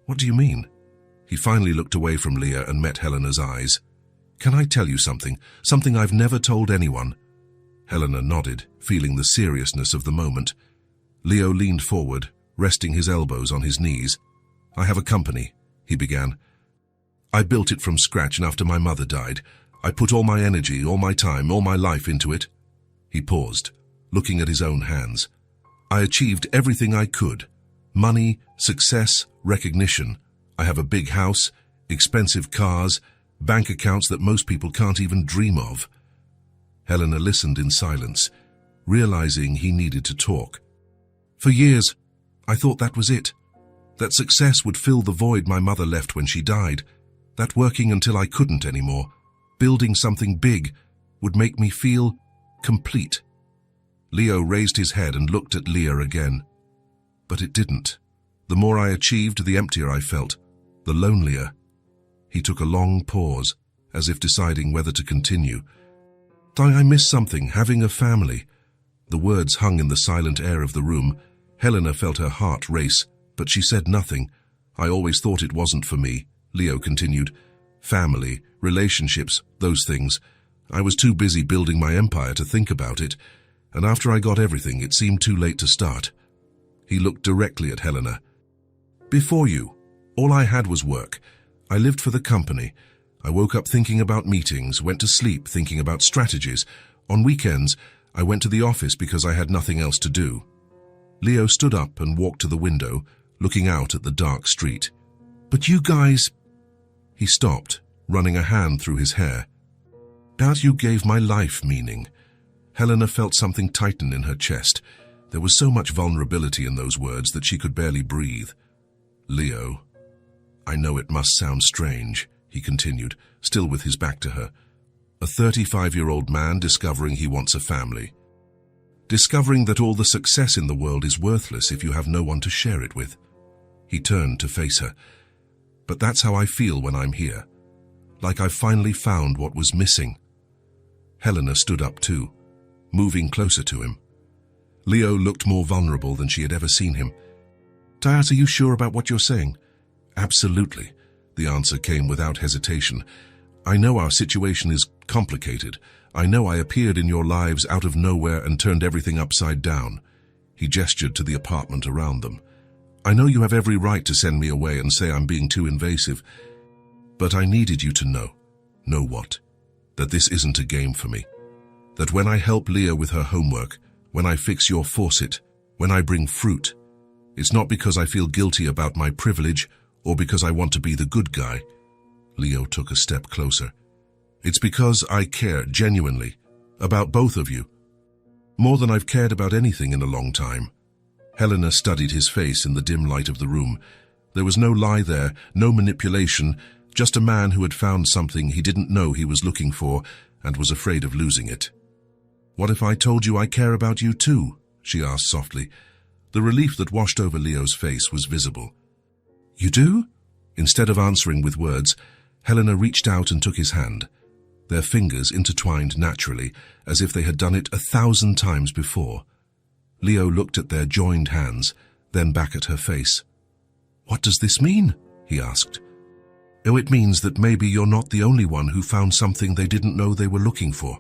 What do you mean? He finally looked away from Leah and met Helena's eyes. Can I tell you something? Something I've never told anyone? Helena nodded, feeling the seriousness of the moment. Leo leaned forward, resting his elbows on his knees. I have a company, he began. I built it from scratch, and after my mother died, I put all my energy, all my time, all my life into it. He paused, looking at his own hands. I achieved everything I could. Money, success, recognition. I have a big house, expensive cars, bank accounts that most people can't even dream of. Helena listened in silence, realizing he needed to talk. For years, I thought that was it. That success would fill the void my mother left when she died. That working until I couldn't anymore, building something big, would make me feel complete. Leo raised his head and looked at Leah again. But it didn't. The more I achieved, the emptier I felt, the lonelier. He took a long pause. as if deciding whether to continue. I miss something, having a family. The words hung in the silent air of the room. Helena felt her heart race, but she said nothing. I always thought it wasn't for me, Leo continued. Family, relationships, those things. I was too busy building my empire to think about it, and after I got everything, it seemed too late to start. He looked directly at Helena. Before you, all I had was work. I lived for the company. I woke up thinking about meetings, went to sleep thinking about strategies. On weekends, I went to the office because I had nothing else to do. Leo stood up and walked to the window, looking out at the dark street. But you guys... He stopped, running a hand through his hair. That you gave my life meaning. Helena felt something tighten in her chest. There was so much vulnerability in those words that she could barely breathe. Leo, I know it must sound strange, he continued, still with his back to her. A 35-year-old man discovering he wants a family. Discovering that all the success in the world is worthless if you have no one to share it with. He turned to face her. But that's how I feel when I'm here. Like I've finally found what was missing. Helena stood up too, moving closer to him. Leo looked more vulnerable than she had ever seen him. Tyat, are you sure about what you're saying? Absolutely, the answer came without hesitation. I know our situation is complicated. I know I appeared in your lives out of nowhere and turned everything upside down. He gestured to the apartment around them. I know you have every right to send me away and say I'm being too invasive, but I needed you to know. Know what? That this isn't a game for me. That when I help Leah with her homework, when I fix your faucet, when I bring fruit, it's not because I feel guilty about my privilege or because I want to be the good guy. Leo took a step closer. It's because I care genuinely about both of you. More than I've cared about anything in a long time. Helena studied his face in the dim light of the room. There was no lie there, no manipulation, just a man who had found something he didn't know he was looking for and was afraid of losing it. What if I told you I care about you too? She asked softly. The relief that washed over Leo's face was visible. You do? Instead of answering with words, Helena reached out and took his hand. Their fingers intertwined naturally, as if they had done it 1,000 times before. Leo looked at their joined hands, then back at her face. What does this mean? He asked. Oh, it means that maybe you're not the only one who found something they didn't know they were looking for.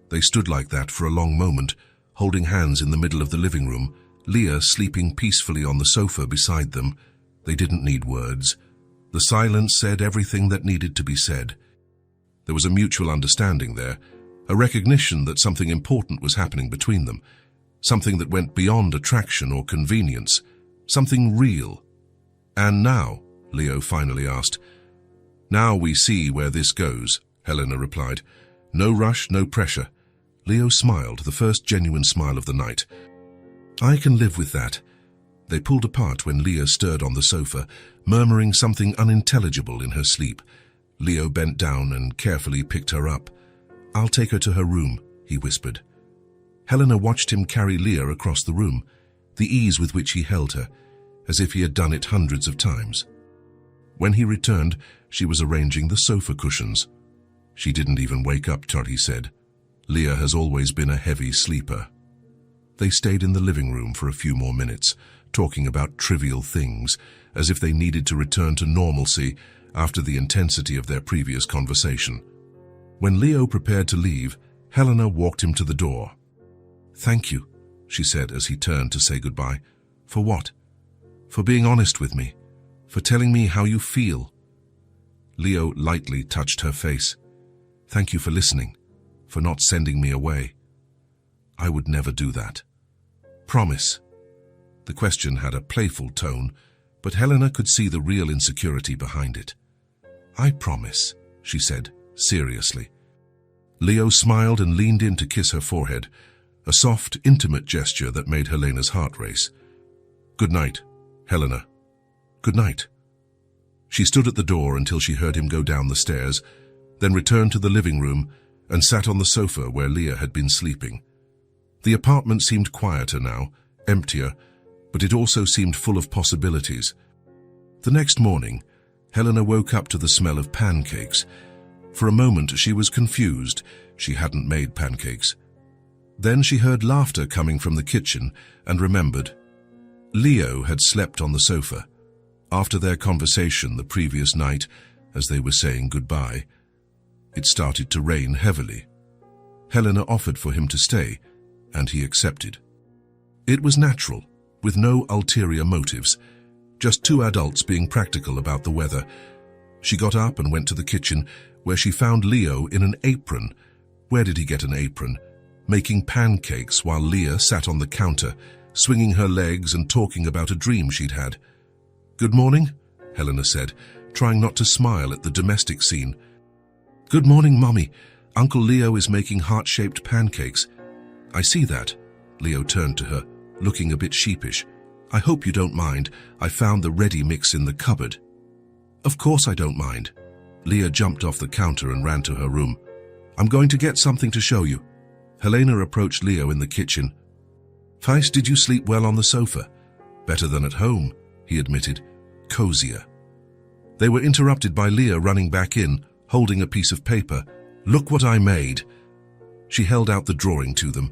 They stood like that for a long moment, holding hands in the middle of the living room, Leah sleeping peacefully on the sofa beside them. They didn't need words. The silence said everything that needed to be said. There was a mutual understanding there, a recognition that something important was happening between them, something that went beyond attraction or convenience, something real. And now, Leo finally asked. Now we see where this goes, Helena replied. No rush, no pressure. Leo smiled, the first genuine smile of the night. I can live with that. They pulled apart when Leah stirred on the sofa, murmuring something unintelligible in her sleep. Leo bent down and carefully picked her up. I'll take her to her room, he whispered. Helena watched him carry Leah across the room, the ease with which he held her, as if he had done it hundreds of times. When he returned, she was arranging the sofa cushions. She didn't even wake up, Toddy said. Leah has always been a heavy sleeper. They stayed in the living room for a few more minutes, talking about trivial things, as if they needed to return to normalcy after the intensity of their previous conversation. When Leo prepared to leave, Helena walked him to the door. Thank you, she said as he turned to say goodbye. For what? For being honest with me. For telling me how you feel. Leo lightly touched her face. Thank you for listening, for not sending me away. I would never do that. Promise. The question had a playful tone, but Helena could see the real insecurity behind it. I promise, she said, seriously. Leo smiled and leaned in to kiss her forehead, a soft, intimate gesture that made Helena's heart race. Good night, Helena. Good night. She stood at the door until she heard him go down the stairs, then returned to the living room and sat on the sofa where Leah had been sleeping. The apartment seemed quieter now, emptier, but it also seemed full of possibilities. The next morning, Helena woke up to the smell of pancakes. For a moment she was confused. She hadn't made pancakes. Then she heard laughter coming from the kitchen and remembered. Leo had slept on the sofa. After their conversation the previous night, as they were saying goodbye, it started to rain heavily. Helena offered for him to stay, and he accepted. It was natural, with no ulterior motives, just two adults being practical about the weather. She got up and went to the kitchen, where she found Leo in an apron. Where did he get an apron? Making pancakes while Leah sat on the counter, swinging her legs and talking about a dream she'd had. "Good morning," Helena said, trying not to smile at the domestic scene. "Good morning, Mommy. Uncle Leo is making heart-shaped pancakes." "I see that." Leo turned to her, looking a bit sheepish. "I hope you don't mind. I found the ready mix in the cupboard." "Of course I don't mind." Leah jumped off the counter and ran to her room. "I'm going to get something to show you." Helena approached Leo in the kitchen. "Feist, did you sleep well on the sofa?" "Better than at home," he admitted. "Cozier." They were interrupted by Leah running back in, holding a piece of paper. "Look what I made." She held out the drawing to them.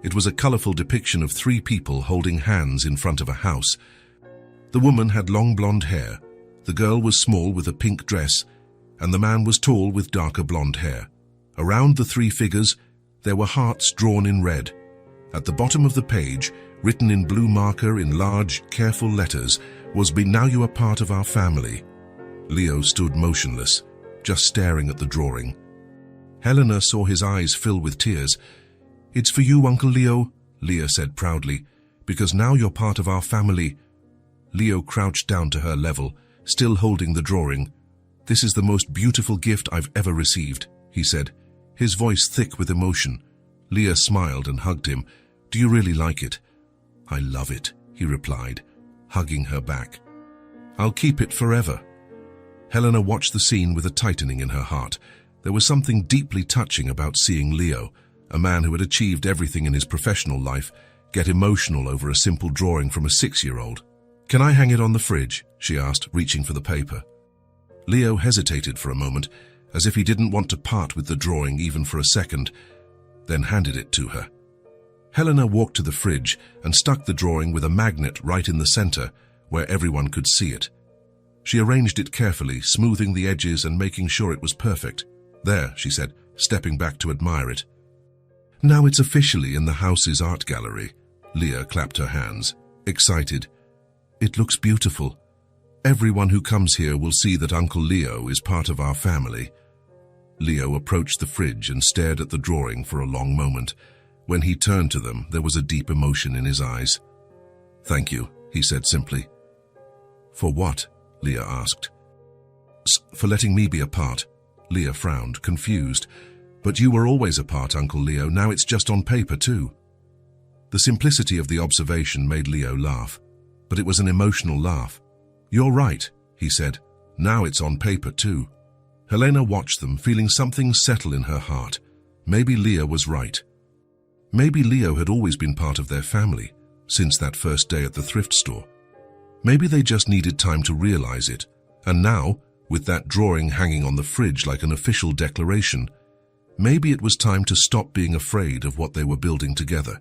It was a colorful depiction of three people holding hands in front of a house. The woman had long blonde hair, the girl was small with a pink dress, and the man was tall with darker blonde hair. Around the three figures, there were hearts drawn in red. At the bottom of the page, written in blue marker in large, careful letters, was "Be now you are part of our family." Leo stood motionless, just staring at the drawing. Helena saw his eyes fill with tears. "It's for you, Uncle Leo," Leah said proudly, "because now you're part of our family." Leo crouched down to her level, still holding the drawing. "This is the most beautiful gift I've ever received," he said, his voice thick with emotion. Leah smiled and hugged him. "Do you really like it?" "I love it," he replied, hugging her back. "I'll keep it forever." Helena watched the scene with a tightening in her heart. There was something deeply touching about seeing Leo, a man who had achieved everything in his professional life, get emotional over a simple drawing from a 6-year-old. "Can I hang it on the fridge?" she asked, reaching for the paper. Leo hesitated for a moment, as if he didn't want to part with the drawing even for a second, then handed it to her. Helena walked to the fridge and stuck the drawing with a magnet right in the center, where everyone could see it. She arranged it carefully, smoothing the edges and making sure it was perfect. "There," she said, stepping back to admire it. "Now it's officially in the house's art gallery." Leah clapped her hands, excited. "It looks beautiful. Everyone who comes here will see that Uncle Leo is part of our family." Leo approached the fridge and stared at the drawing for a long moment. When he turned to them, there was a deep emotion in his eyes. "Thank you," he said simply. "For what?" Leah asked. "For letting me be a part." Leah frowned, confused. "But you were always a part, Uncle Leo. Now it's just on paper too." The simplicity of the observation made Leo laugh, but it was an emotional laugh. "You're right," he said. "Now it's on paper too." Helena watched them, feeling something settle in her heart. Maybe Leah was right. Maybe Leo had always been part of their family, since that first day at the thrift store. Maybe they just needed time to realize it, and now, with that drawing hanging on the fridge like an official declaration, maybe it was time to stop being afraid of what they were building together.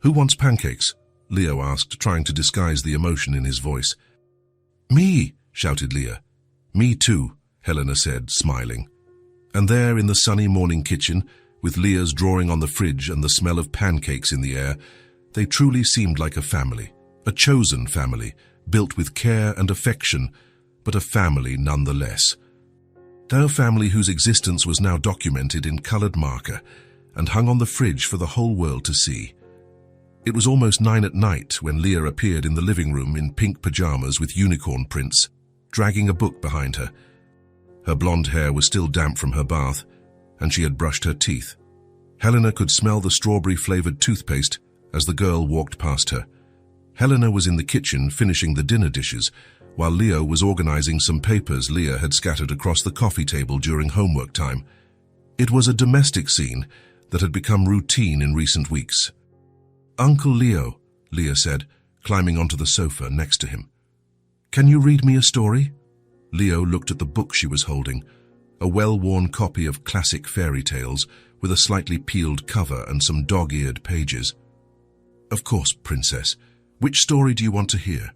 "Who wants pancakes?" Leo asked, trying to disguise the emotion in his voice. "Me!" shouted Leah. "Me too," Helena said, smiling. And there in the sunny morning kitchen, with Leah's drawing on the fridge and the smell of pancakes in the air, they truly seemed like a family, a chosen family, built with care and affection, but a family nonetheless. A family whose existence was now documented in colored marker and hung on the fridge for the whole world to see. It was almost 9 at night when Leah appeared in the living room in pink pajamas with unicorn prints, dragging a book behind her. Her blonde hair was still damp from her bath, and she had brushed her teeth. Helena could smell the strawberry-flavored toothpaste as the girl walked past her. Helena was in the kitchen finishing the dinner dishes, while Leo was organizing some papers Leah had scattered across the coffee table during homework time. It was a domestic scene that had become routine in recent weeks. "Uncle Leo," Leah said, climbing onto the sofa next to him. "Can you read me a story?" Leo looked at the book she was holding. a well-worn copy of classic fairy tales with a slightly peeled cover and some dog-eared pages. "Of course, Princess. Which story do you want to hear?"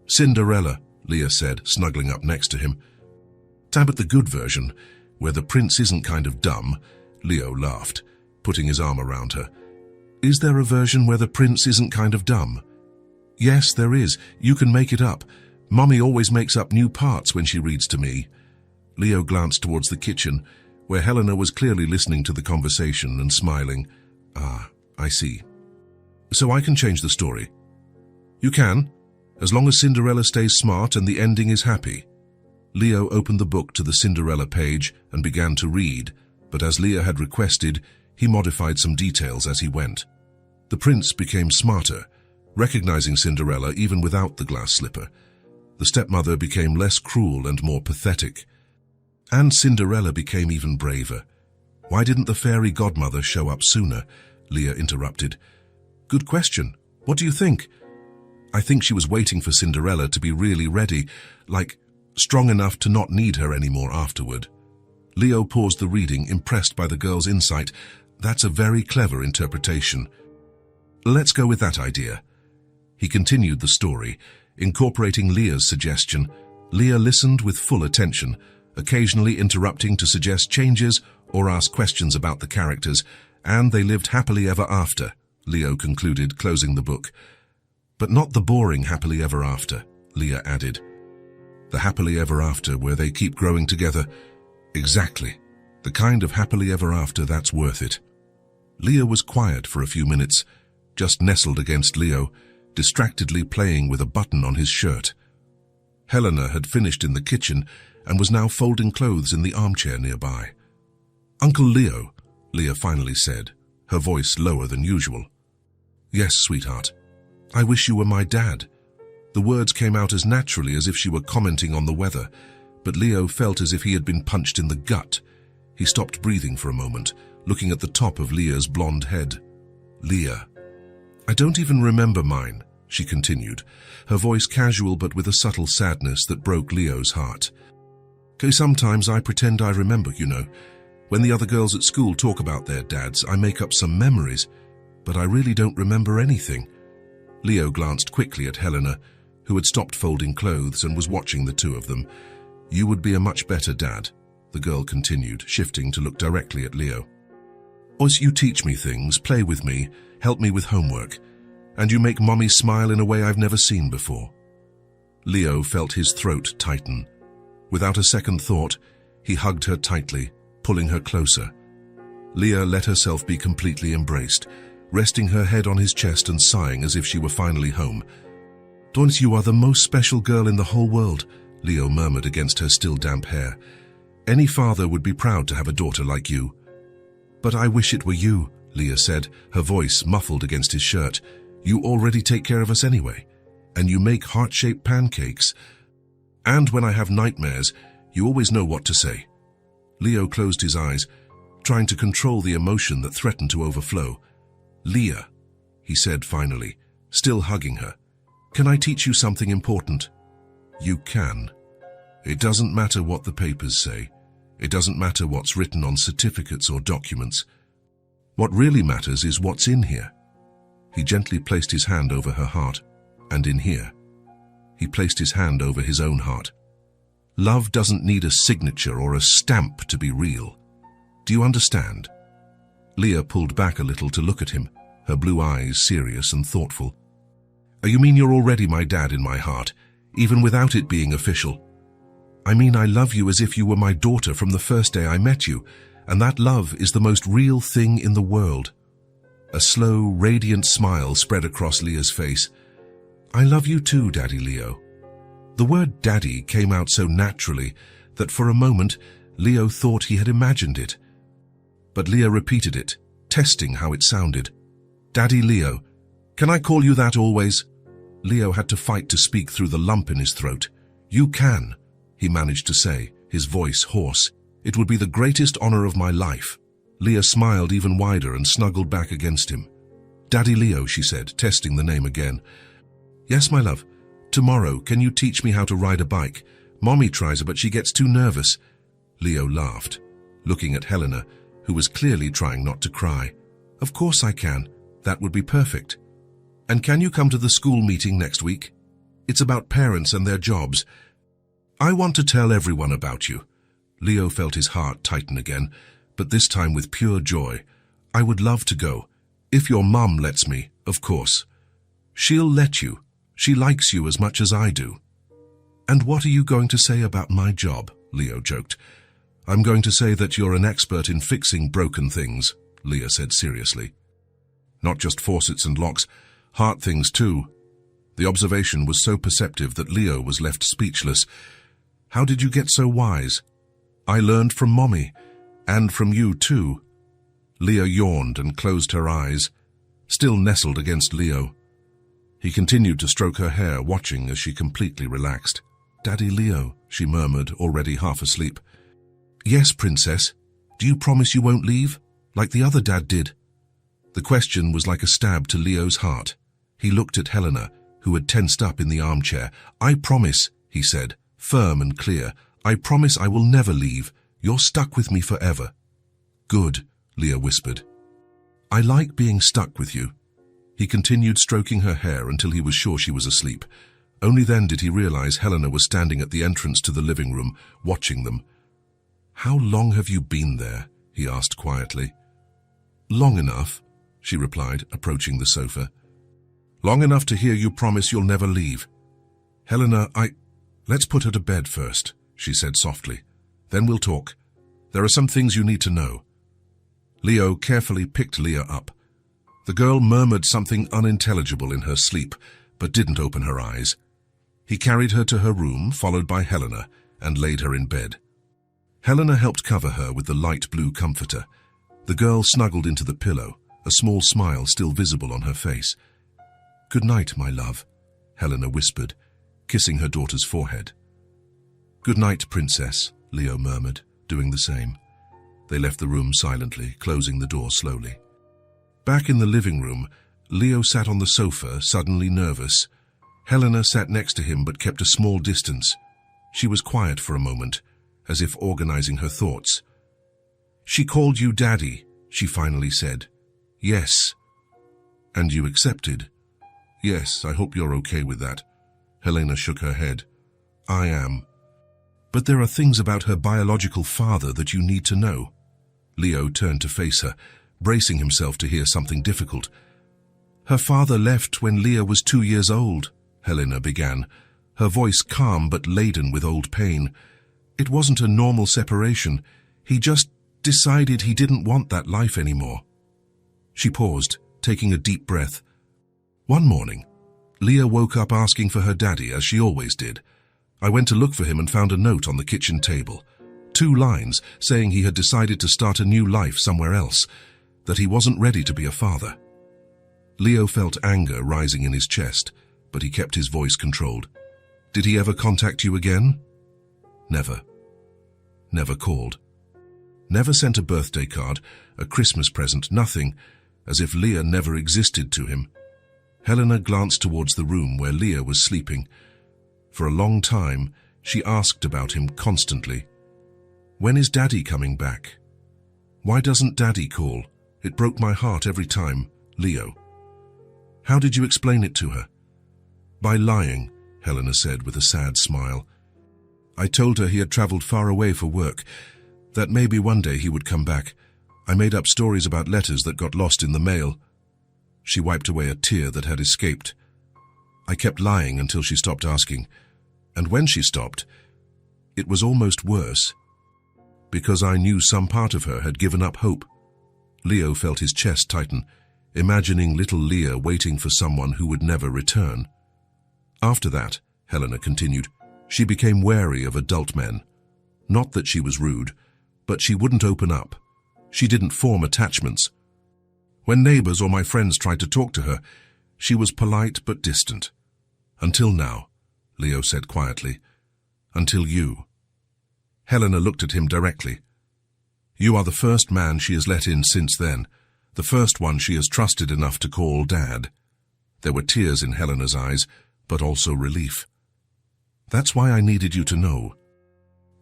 "Cinderella," Leah said, snuggling up next to him. "How about the good version, where the prince isn't kind of dumb?" Leo laughed, putting his arm around her. "Is there a version where the prince isn't kind of dumb?" "Yes, there is. You can make it up. Mummy always makes up new parts when she reads to me." Leo glanced towards the kitchen, where Helena was clearly listening to the conversation and smiling. "Ah, I see. So I can change the story?" "You can, as long as Cinderella stays smart and the ending is happy." Leo opened the book to the Cinderella page and began to read, but as Leah had requested, he modified some details as he went. The prince became smarter, recognizing Cinderella even without the glass slipper. The stepmother became less cruel and more pathetic. And Cinderella became even braver. "Why didn't the fairy godmother show up sooner?" Leah interrupted. "Good question. What do you think?" "I think she was waiting for Cinderella to be really ready, like strong enough to not need her anymore afterward." Leo paused the reading, impressed by the girl's insight. "That's a very clever interpretation. Let's go with that idea." He continued the story, incorporating Leah's suggestion. Leah listened with full attention, occasionally interrupting to suggest changes or ask questions about the characters, and they lived happily ever after, Leo concluded, closing the book. "But not the boring happily ever after," Leah added. "The happily ever after where they keep growing together." "Exactly. The kind of happily ever after that's worth it." Leah was quiet for a few minutes, just nestled against Leo, distractedly playing with a button on his shirt. Helena had finished in the kitchen and was now folding clothes in the armchair nearby. "Uncle Leo," Leah finally said, her voice lower than usual. "Yes, sweetheart. I wish you were my dad." The words came out as naturally as if she were commenting on the weather, but Leo felt as if he had been punched in the gut. He stopped breathing for a moment, looking at the top of Leah's blonde head. "Leah, I don't even remember mine," she continued, her voice casual but with a subtle sadness that broke Leo's heart. "Sometimes I pretend I remember, you know. When the other girls at school talk about their dads, I make up some memories, but I really don't remember anything." Leo glanced quickly at Helena, who had stopped folding clothes and was watching the two of them. "You would be a much better dad," the girl continued, shifting to look directly at Leo. "As you teach me things, play with me, help me with homework, and you make Mommy smile in a way I've never seen before." Leo felt his throat tighten. Without a second thought, he hugged her tightly, pulling her closer. Leah let herself be completely embraced, resting her head on his chest and sighing as if she were finally home. "Don't you are the most special girl in the whole world," Leo murmured against her still damp hair. "Any father would be proud to have a daughter like you." "But I wish it were you," Leah said, her voice muffled against his shirt. "You already take care of us anyway, and you make heart-shaped pancakes. And when I have nightmares, you always know what to say." Leo closed his eyes, trying to control the emotion that threatened to overflow. "Leah," he said finally, still hugging her, "can I teach you something important?" "You can. It doesn't matter what the papers say. It doesn't matter what's written on certificates or documents. What really matters is what's in here." He gently placed his hand over her heart, and in here. He placed his hand over his own heart. "Love doesn't need a signature or a stamp to be real. Do you understand?" Leah pulled back a little to look at him, her blue eyes serious and thoughtful. "You mean you're already my dad in my heart, even without it being official?" "I mean I love you as if you were my daughter from the first day I met you, and that love is the most real thing in the world." A slow, radiant smile spread across Leah's face. "I love you too, Daddy Leo." The word daddy came out so naturally that for a moment Leo thought he had imagined it. But Leah repeated it, testing how it sounded. "Daddy Leo, can I call you that always?" Leo had to fight to speak through the lump in his throat. "You can," he managed to say, his voice hoarse. "It would be the greatest honor of my life." Leah smiled even wider and snuggled back against him. "Daddy Leo," she said, testing the name again. "Yes, my love. Tomorrow, can you teach me how to ride a bike? Mommy tries it, but she gets too nervous." Leo laughed, looking at Helena, who was clearly trying not to cry. Of course I can. That would be perfect. And can you come to the school meeting next week? It's about parents and their jobs. I want to tell everyone about you. Leo felt his heart tighten again, but this time with pure joy. I would love to go. If your mum lets me, of course. She'll let you. She likes you as much as I do. And what are you going to say about my job? Leo joked. I'm going to say that you're an expert in fixing broken things, Leah said seriously. Not just faucets and locks, heart things too. The observation was so perceptive that Leo was left speechless. How did you get so wise? I learned from Mommy, and from you too. Leah yawned and closed her eyes, still nestled against Leo. He continued to stroke her hair, watching as she completely relaxed. Daddy Leo, she murmured, already half asleep. Yes, Princess. Do you promise you won't leave, like the other dad did? The question was like a stab to Leo's heart. He looked at Helena, who had tensed up in the armchair. I promise, he said, firm and clear. I promise I will never leave. You're stuck with me forever. Good, Leah whispered. I like being stuck with you. He continued stroking her hair until he was sure she was asleep. Only then did he realize Helena was standing at the entrance to the living room, watching them. How long have you been there? He asked quietly. Long enough, she replied, approaching the sofa. Long enough to hear you promise you'll never leave. Helena, Let's put her to bed first, she said softly. Then we'll talk. There are some things you need to know. Leo carefully picked Leah up. The girl murmured something unintelligible in her sleep, but didn't open her eyes. He carried her to her room, followed by Helena, and laid her in bed. Helena helped cover her with the light blue comforter. The girl snuggled into the pillow, a small smile still visible on her face. Good night, my love, Helena whispered, kissing her daughter's forehead. Good night, Princess, Leo murmured, doing the same. They left the room silently, closing the door slowly. Back in the living room, Leo sat on the sofa, suddenly nervous. Helena sat next to him but kept a small distance. She was quiet for a moment, as if organizing her thoughts. She called you Daddy, she finally said. Yes. And you accepted? Yes, I hope you're okay with that. Helena shook her head. I am. But there are things about her biological father that you need to know. Leo turned to face her, bracing himself to hear something difficult. Her father left when Leah was 2 years old, Helena began, her voice calm but laden with old pain. It wasn't a normal separation. He just decided he didn't want that life anymore. She paused, taking a deep breath. One morning, Leah woke up asking for her daddy, as she always did. I went to look for him and found a note on the kitchen table. 2 lines saying he had decided to start a new life somewhere else, that he wasn't ready to be a father. Leo felt anger rising in his chest, but he kept his voice controlled. Did he ever contact you again? Never. Never called. Never sent a birthday card, a Christmas present, nothing, as if Leah never existed to him. Helena glanced towards the room where Leah was sleeping. For a long time, she asked about him constantly. When is Daddy coming back? Why doesn't Daddy call? It broke my heart every time, Leo. How did you explain it to her? By lying, Helena said with a sad smile. I told her he had traveled far away for work, that maybe one day he would come back. I made up stories about letters that got lost in the mail. She wiped away a tear that had escaped. I kept lying until she stopped asking, and when she stopped, it was almost worse, because I knew some part of her had given up hope. Leo felt his chest tighten, imagining little Leah waiting for someone who would never return. After that, Helena continued, she became wary of adult men. Not that she was rude, but she wouldn't open up. She didn't form attachments. When neighbors or my friends tried to talk to her, she was polite but distant. Until now, Leo said quietly. Until you. Helena looked at him directly. You are the first man she has let in since then, the first one she has trusted enough to call Dad. There were tears in Helena's eyes, but also relief. That's why I needed you to know.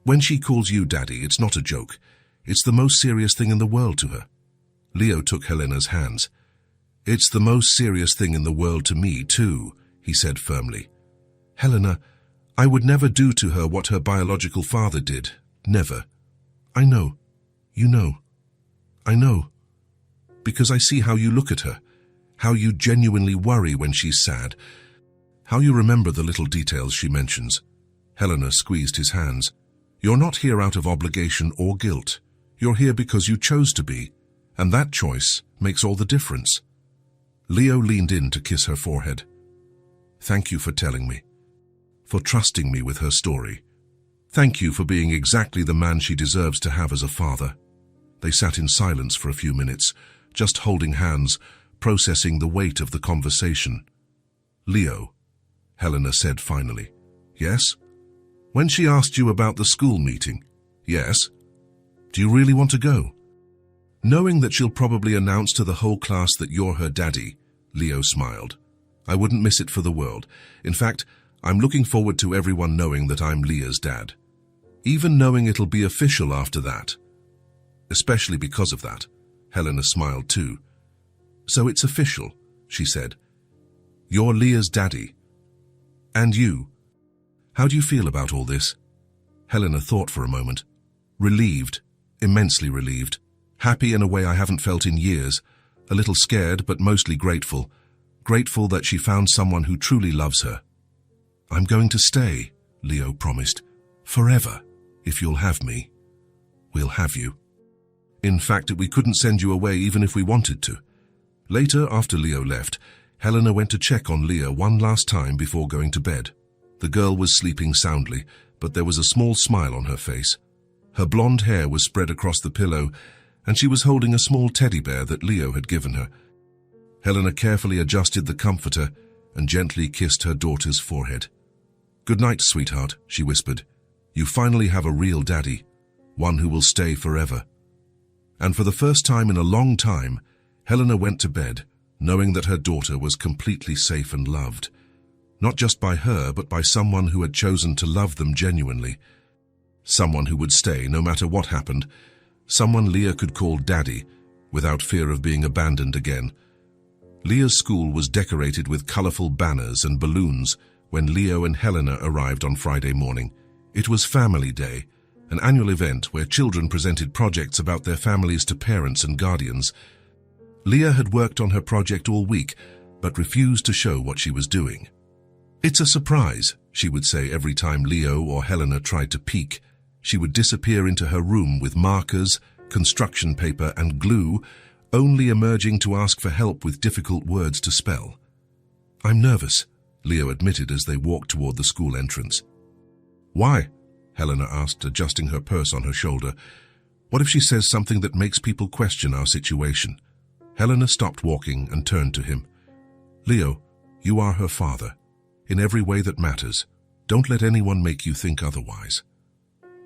When she calls you daddy, it's not a joke. It's the most serious thing in the world to her. Leo took Helena's hands. It's the most serious thing in the world to me, too, he said firmly. Helena, I would never do to her what her biological father did. Never. I know. You know. I know. Because I see how you look at her, how you genuinely worry when she's sad, how you remember the little details she mentions. Helena squeezed his hands. You're not here out of obligation or guilt. You're here because you chose to be, and that choice makes all the difference. Leo leaned in to kiss her forehead. Thank you for telling me, for trusting me with her story. Thank you for being exactly the man she deserves to have as a father. They sat in silence for a few minutes, just holding hands, processing the weight of the conversation. Leo, Helena said finally. Yes? When she asked you about the school meeting? Yes. Do you really want to go? Knowing that she'll probably announce to the whole class that you're her daddy, Leo smiled. I wouldn't miss it for the world. In fact, I'm looking forward to everyone knowing that I'm Leah's dad. Even knowing it'll be official after that. Especially because of that. Helena smiled too. So it's official, she said. You're Leah's daddy. And you. How do you feel about all this? Helena thought for a moment. Relieved, immensely relieved. Happy in a way I haven't felt in years. A little scared, but mostly grateful. Grateful that she found someone who truly loves her. I'm going to stay, Leo promised. Forever, if you'll have me. We'll have you. In fact, we couldn't send you away even if we wanted to. Later, after Leo left, Helena went to check on Leah one last time before going to bed. The girl was sleeping soundly, but there was a small smile on her face. Her blonde hair was spread across the pillow, and she was holding a small teddy bear that Leo had given her. Helena carefully adjusted the comforter and gently kissed her daughter's forehead. Good night, sweetheart, she whispered. You finally have a real daddy, one who will stay forever. And for the first time in a long time, Helena went to bed, knowing that her daughter was completely safe and loved. Not just by her, but by someone who had chosen to love them genuinely. Someone who would stay no matter what happened. Someone Leah could call Daddy, without fear of being abandoned again. Leah's school was decorated with colorful banners and balloons when Leo and Helena arrived on Friday morning. It was Family Day, an annual event where children presented projects about their families to parents and guardians. Leah had worked on her project all week, but refused to show what she was doing. It's a surprise, she would say every time Leo or Helena tried to peek. She would disappear into her room with markers, construction paper, and glue, only emerging to ask for help with difficult words to spell. I'm nervous, Leo admitted as they walked toward the school entrance. Why? Helena asked, adjusting her purse on her shoulder. What if she says something that makes people question our situation? Helena stopped walking and turned to him. Leo, you are her father. In every way that matters. Don't let anyone make you think otherwise.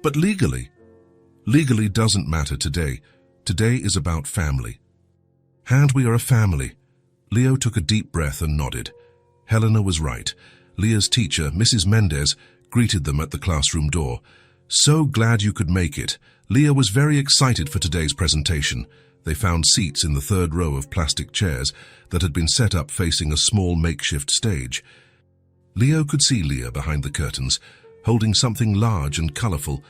But legally? Legally doesn't matter today. Today is about family. And we are a family. Leo took a deep breath and nodded. Helena was right. Leah's teacher, Mrs. Mendez, greeted them at the classroom door. So glad you could make it. Leah was very excited for today's presentation. They found seats in the third row of plastic chairs that had been set up facing a small makeshift stage. Leo could see Leah behind the curtains, holding something large and colorful,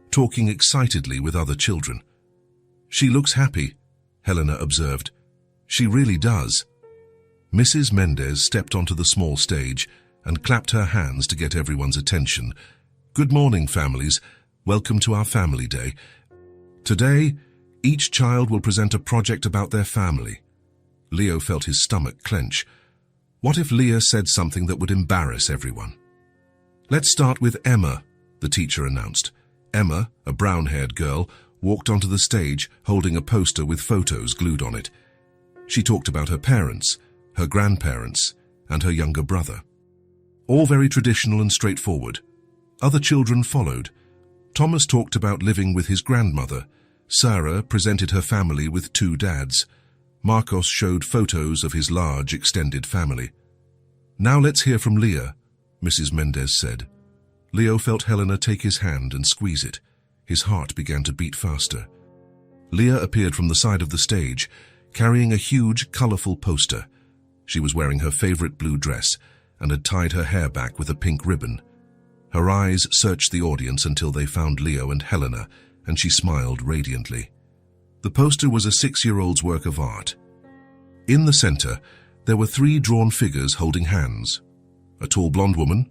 talking excitedly with other children. She looks happy, Helena observed. She really does. Mrs. Mendez stepped onto the small stage and clapped her hands to get everyone's attention. Good morning, families. Welcome to our Family Day. Today, each child will present a project about their family. Leo felt his stomach clench. What if Leah said something that would embarrass everyone? Let's start with Emma, the teacher announced. Emma, a brown-haired girl, walked onto the stage holding a poster with photos glued on it. She talked about her parents, her grandparents, and her younger brother. All very traditional and straightforward. Other children followed. Thomas talked about living with his grandmother. Sarah presented her family with 2 dads. Marcos showed photos of his large, extended family. Now let's hear from Leah, Mrs. Mendez said. Leo felt Helena take his hand and squeeze it. His heart began to beat faster. Leah appeared from the side of the stage, carrying a huge, colorful poster. She was wearing her favorite blue dress and had tied her hair back with a pink ribbon. Her eyes searched the audience until they found Leo and Helena, and she smiled radiantly. The poster was a 6-year-old's work of art. In the center, there were 3 drawn figures holding hands: a tall blonde woman,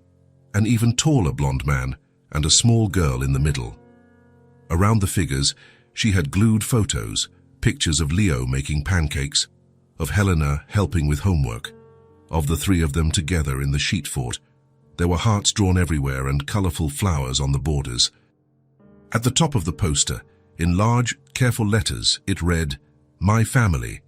an even taller blonde man, and a small girl in the middle. Around the figures, she had glued photos, pictures of Leo making pancakes, of Helena helping with homework, of the 3 of them together in the sheet fort. There were hearts drawn everywhere and colorful flowers on the borders. At the top of the poster, in large, careful letters, it read, "My family."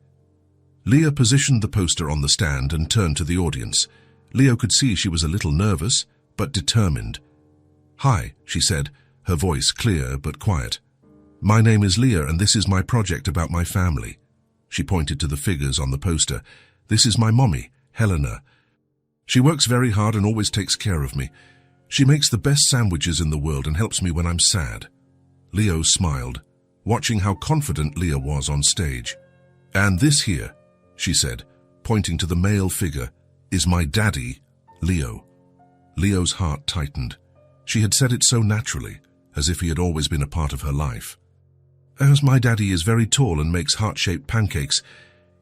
Leah positioned the poster on the stand and turned to the audience. Leo could see she was a little nervous, but determined. "Hi," she said, her voice clear but quiet. "My name is Leah, and this is my project about my family." She pointed to the figures on the poster. "This is my mommy, Helena. She works very hard and always takes care of me. She makes the best sandwiches in the world and helps me when I'm sad." Leo smiled, watching how confident Leah was on stage. "And this here," she said, pointing to the male figure, "is my daddy, Leo." Leo's heart tightened. She had said it so naturally, as if he had always been a part of her life. "As my daddy is very tall and makes heart-shaped pancakes,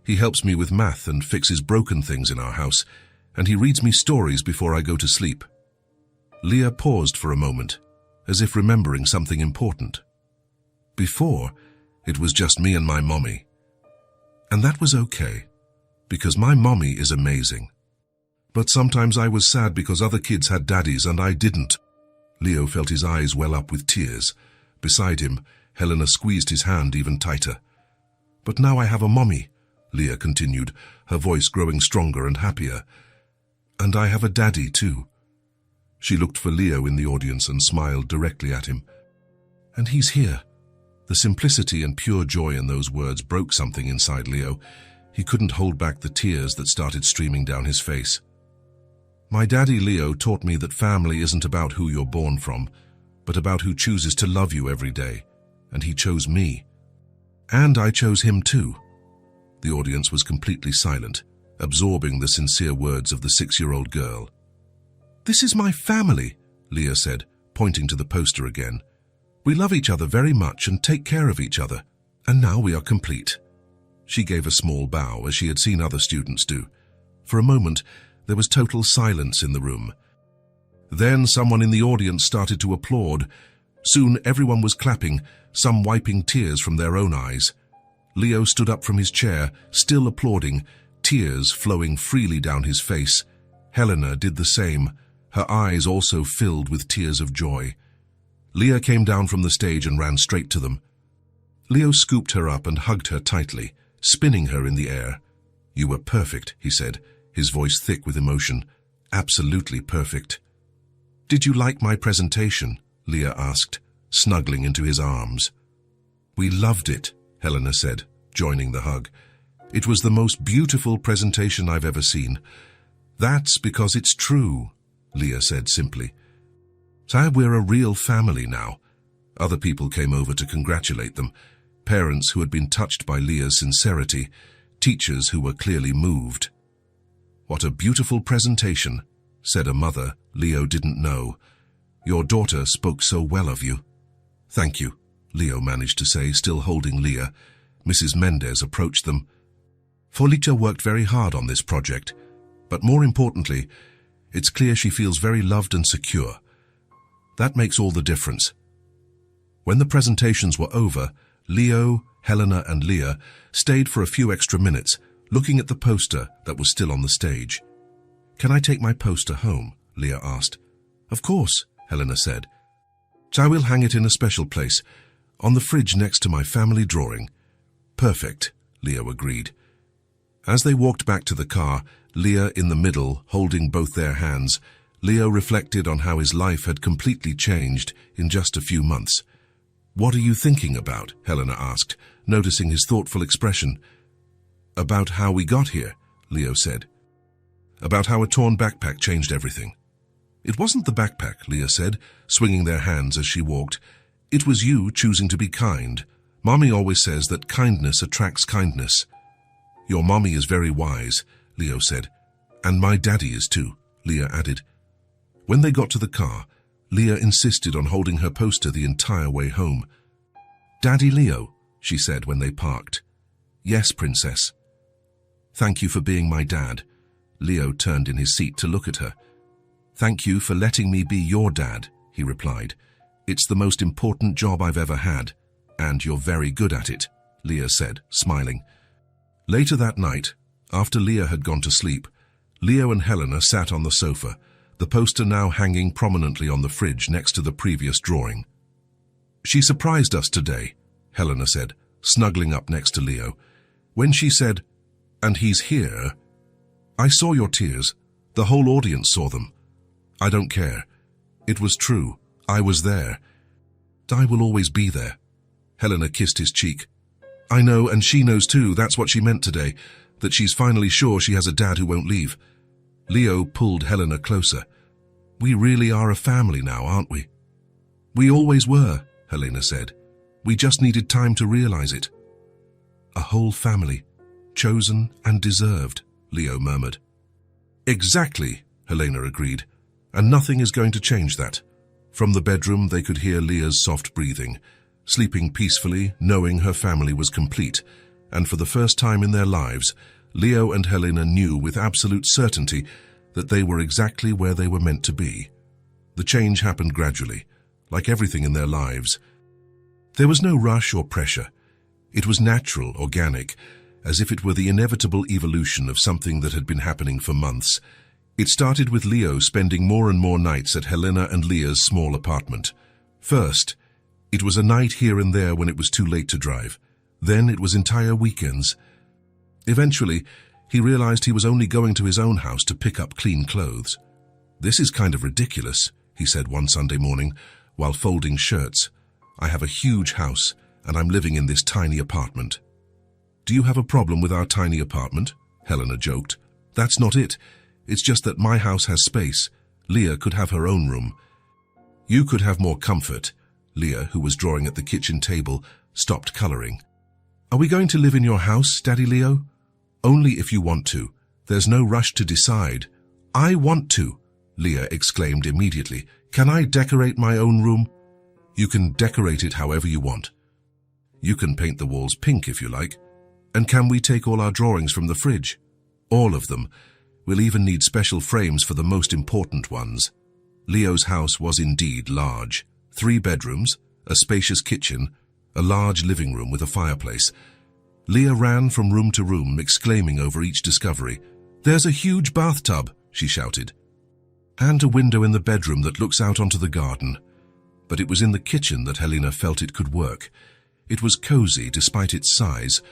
he helps me with math and fixes broken things in our house, and he reads me stories before I go to sleep." Leah paused for a moment, as if remembering something important. "Before, it was just me and my mommy. And that was okay, because my mommy is amazing. But sometimes I was sad because other kids had daddies and I didn't." Leo felt his eyes well up with tears. Beside him, Helena squeezed his hand even tighter. "But now I have a mommy," Leah continued, her voice growing stronger and happier. "And I have a daddy too." She looked for Leo in the audience and smiled directly at him. "And he's here." The simplicity and pure joy in those words broke something inside Leo. He couldn't hold back the tears that started streaming down his face. "My daddy Leo taught me that family isn't about who you're born from, but about who chooses to love you every day. And he chose me. And I chose him too." The audience was completely silent, absorbing the sincere words of the 6-year-old girl. "This is my family," Leah said, pointing to the poster again. "We love each other very much and take care of each other, and now we are complete." She gave a small bow, as she had seen other students do. For a moment, there was total silence in the room. Then someone in the audience started to applaud. Soon everyone was clapping, some wiping tears from their own eyes. Leo stood up from his chair, still applauding, tears flowing freely down his face. Helena did the same, her eyes also filled with tears of joy. Leah came down from the stage and ran straight to them. Leo scooped her up and hugged her tightly, spinning her in the air. "You were perfect," he said, his voice thick with emotion. "Absolutely perfect." "Did you like my presentation?" Leah asked, snuggling into his arms. "We loved it," Helena said, joining the hug. "It was the most beautiful presentation I've ever seen." "That's because it's true," Leah said simply. "So we're a real family now." Other people came over to congratulate them, parents who had been touched by Leah's sincerity, teachers who were clearly moved. "What a beautiful presentation," said a mother Leo didn't know. "Your daughter spoke so well of you." "Thank you," Leo managed to say, still holding Leah. Mrs. Mendez approached them. "Folita worked very hard on this project, but more importantly, it's clear she feels very loved and secure. That makes all the difference." When the presentations were over, Leo, Helena, and Leah stayed for a few extra minutes, looking at the poster that was still on the stage. "Can I take my poster home?" Leah asked. "Of course," Helena said. "I will hang it in a special place, on the fridge next to my family drawing." "Perfect," Leo agreed. As they walked back to the car, Leah in the middle, holding both their hands, Leo reflected on how his life had completely changed in just a few months. "What are you thinking about?" Helena asked, noticing his thoughtful expression. "About how we got here," Leo said. "About how a torn backpack changed everything." It wasn't the backpack, Leah said, swinging their hands as she walked. It was you choosing to be kind. Mommy always says that kindness attracts kindness. Your mommy is very wise, Leo said. And my daddy is too, Leah added. When they got to the car, Leah insisted on holding her poster the entire way home. Daddy Leo, she said when they parked. Yes, princess. Thank you for being my dad. Leo turned in his seat to look at her. Thank you for letting me be your dad, he replied. It's the most important job I've ever had, and you're very good at it, Leah said, smiling. Later that night, after Leah had gone to sleep, Leo and Helena sat on the sofa, the poster now hanging prominently on the fridge next to the previous drawing. She surprised us today, Helena said, snuggling up next to Leo. When she said, "And he's here," I saw your tears. The whole audience saw them. I don't care. It was true. I was there. I will always be there. Helena kissed his cheek. I know, and she knows too. That's what she meant today, that she's finally sure she has a dad who won't leave. Leo pulled Helena closer. We really are a family now, aren't we? We always were, Helena said. We just needed time to realize it. A whole family, chosen and deserved, Leo murmured. Exactly, Helena agreed, and nothing is going to change that. From the bedroom they could hear Leah's soft breathing, sleeping peacefully, knowing her family was complete, and for the first time in their lives, Leo and Helena knew with absolute certainty that they were exactly where they were meant to be. The change happened gradually, like everything in their lives. There was no rush or pressure. It was natural, organic, as if it were the inevitable evolution of something that had been happening for months. It started with Leo spending more and more nights at Helena and Leah's small apartment. First, it was a night here and there when it was too late to drive. Then it was entire weekends. Eventually, he realized he was only going to his own house to pick up clean clothes. This is kind of ridiculous, he said one Sunday morning, while folding shirts. I have a huge house, and I'm living in this tiny apartment. Do you have a problem with our tiny apartment? Helena joked. That's not it. It's just that my house has space. Leah could have her own room. You could have more comfort. Leah, who was drawing at the kitchen table, stopped coloring. Are we going to live in your house, Daddy Leo? Only if you want to. There's no rush to decide. I want to, Leah exclaimed immediately. Can I decorate my own room? You can decorate it however you want. You can paint the walls pink if you like. And can we take all our drawings from the fridge? All of them. We'll even need special frames for the most important ones. Leo's house was indeed large. 3 bedrooms, a spacious kitchen, a large living room with a fireplace. Leah ran from room to room, exclaiming over each discovery. There's a huge bathtub, she shouted. And a window in the bedroom that looks out onto the garden. But it was in the kitchen that Helena felt it could work. It was cozy despite its size,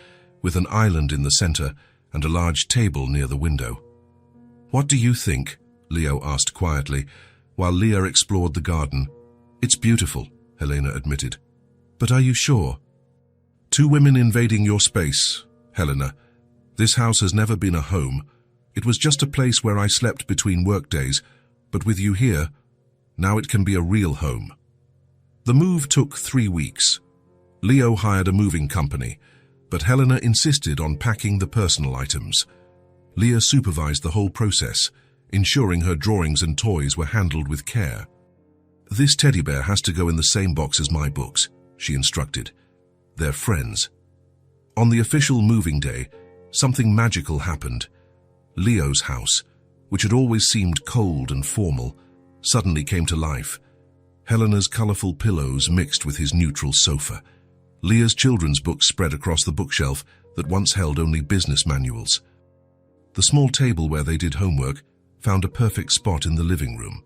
with an island in the center and a large table near the window. What do you think? Leo asked quietly, while Leah explored the garden. It's beautiful, Helena admitted. But are you sure? 2 women invading your space, Helena. This house has never been a home. It was just a place where I slept between workdays, but with you here, now it can be a real home. The move took 3 weeks. Leo hired a moving company, but Helena insisted on packing the personal items. Leah supervised the whole process, ensuring her drawings and toys were handled with care. This teddy bear has to go in the same box as my books, she instructed. They're friends. On the official moving day, something magical happened. Leo's house, which had always seemed cold and formal, suddenly came to life. Helena's colorful pillows mixed with his neutral sofa. Leah's children's books spread across the bookshelf that once held only business manuals. The small table where they did homework found a perfect spot in the living room.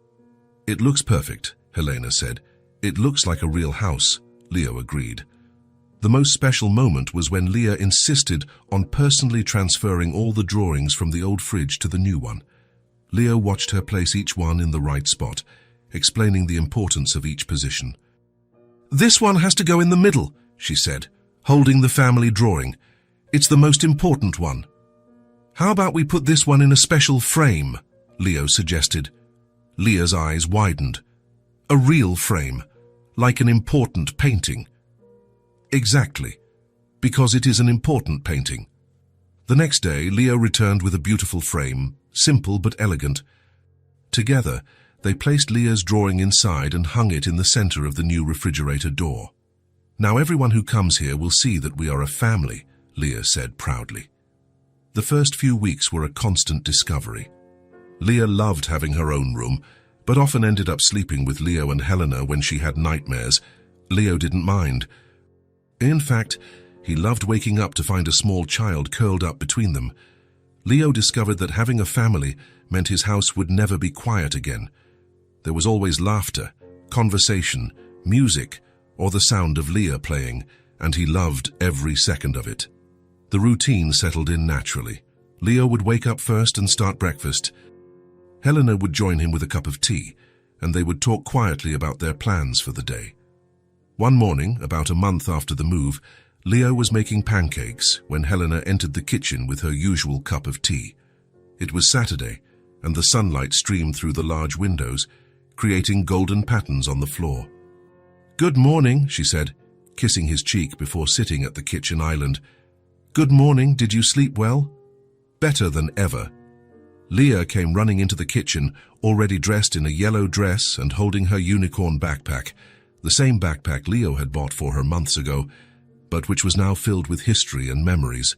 It looks perfect, Helena said. It looks like a real house, Leo agreed. The most special moment was when Leah insisted on personally transferring all the drawings from the old fridge to the new one. Leo watched her place each one in the right spot, explaining the importance of each position. This one has to go in the middle, she said, holding the family drawing. It's the most important one. How about we put this one in a special frame? Leo suggested. Leah's eyes widened. A real frame, like an important painting. Exactly, because it is an important painting. The next day, Leah returned with a beautiful frame, simple but elegant. Together, they placed Leah's drawing inside and hung it in the center of the new refrigerator door. "Now everyone who comes here will see that we are a family," Leah said proudly. The first few weeks were a constant discovery. Leah loved having her own room, but often ended up sleeping with Leo and Helena when she had nightmares. Leo didn't mind. In fact, he loved waking up to find a small child curled up between them. Leo discovered that having a family meant his house would never be quiet again. There was always laughter, conversation, music, or the sound of Leah playing, and he loved every second of it. The routine settled in naturally. Leo would wake up first and start breakfast. Helena would join him with a cup of tea, and they would talk quietly about their plans for the day. One morning, about a month after the move, Leo was making pancakes when Helena entered the kitchen with her usual cup of tea. It was Saturday, and the sunlight streamed through the large windows, creating golden patterns on the floor. "Good morning," she said, kissing his cheek before sitting at the kitchen island. "Good morning, did you sleep well?" "Better than ever." Leah came running into the kitchen, already dressed in a yellow dress and holding her unicorn backpack, the same backpack Leo had bought for her months ago, but which was now filled with history and memories.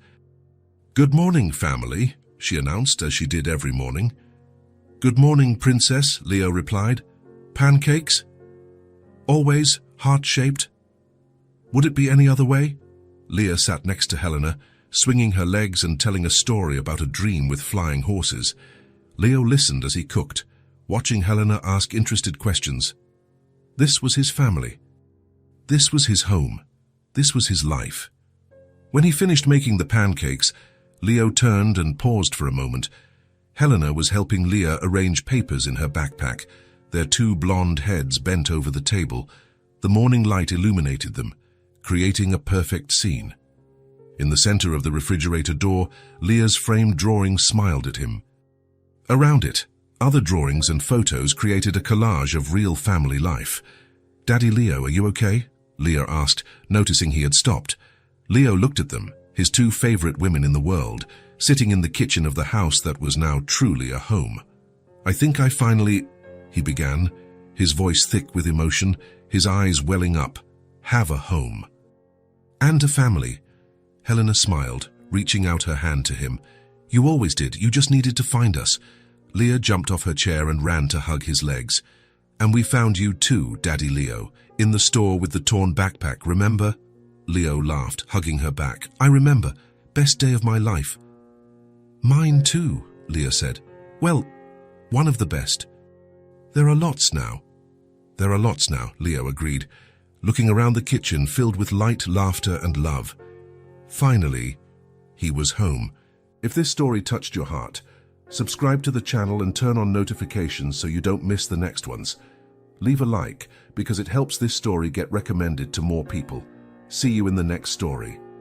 "Good morning, family," she announced as she did every morning. "Good morning, princess," Leo replied. "Pancakes? Always heart-shaped? Would it be any other way?" Leah sat next to Helena, swinging her legs and telling a story about a dream with flying horses. Leo listened as he cooked, watching Helena ask interested questions. This was his family. This was his home. This was his life. When he finished making the pancakes, Leo turned and paused for a moment. Helena was helping Leah arrange papers in her backpack, their two blonde heads bent over the table. The morning light illuminated them, creating a perfect scene. In the center of the refrigerator door, Leah's framed drawing smiled at him. Around it, other drawings and photos created a collage of real family life. "Daddy Leo, are you okay?" Leah asked, noticing he had stopped. Leo looked at them, his two favorite women in the world, sitting in the kitchen of the house that was now truly a home. "I think I finally," he began, his voice thick with emotion, his eyes welling up. "Have a home." "And a family." Helena smiled, reaching out her hand to him. "You always did, you just needed to find us." Leah jumped off her chair and ran to hug his legs. "And we found you too, Daddy Leo, in the store with the torn backpack, remember?" Leo laughed, hugging her back. "I remember. Best day of my life." "Mine too," Leah said. "Well, one of the best." "There are lots now." "There are lots now," Leo agreed, looking around the kitchen filled with light, laughter, and love. Finally, he was home. If this story touched your heart, subscribe to the channel and turn on notifications so you don't miss the next ones. Leave a like because it helps this story get recommended to more people. See you in the next story.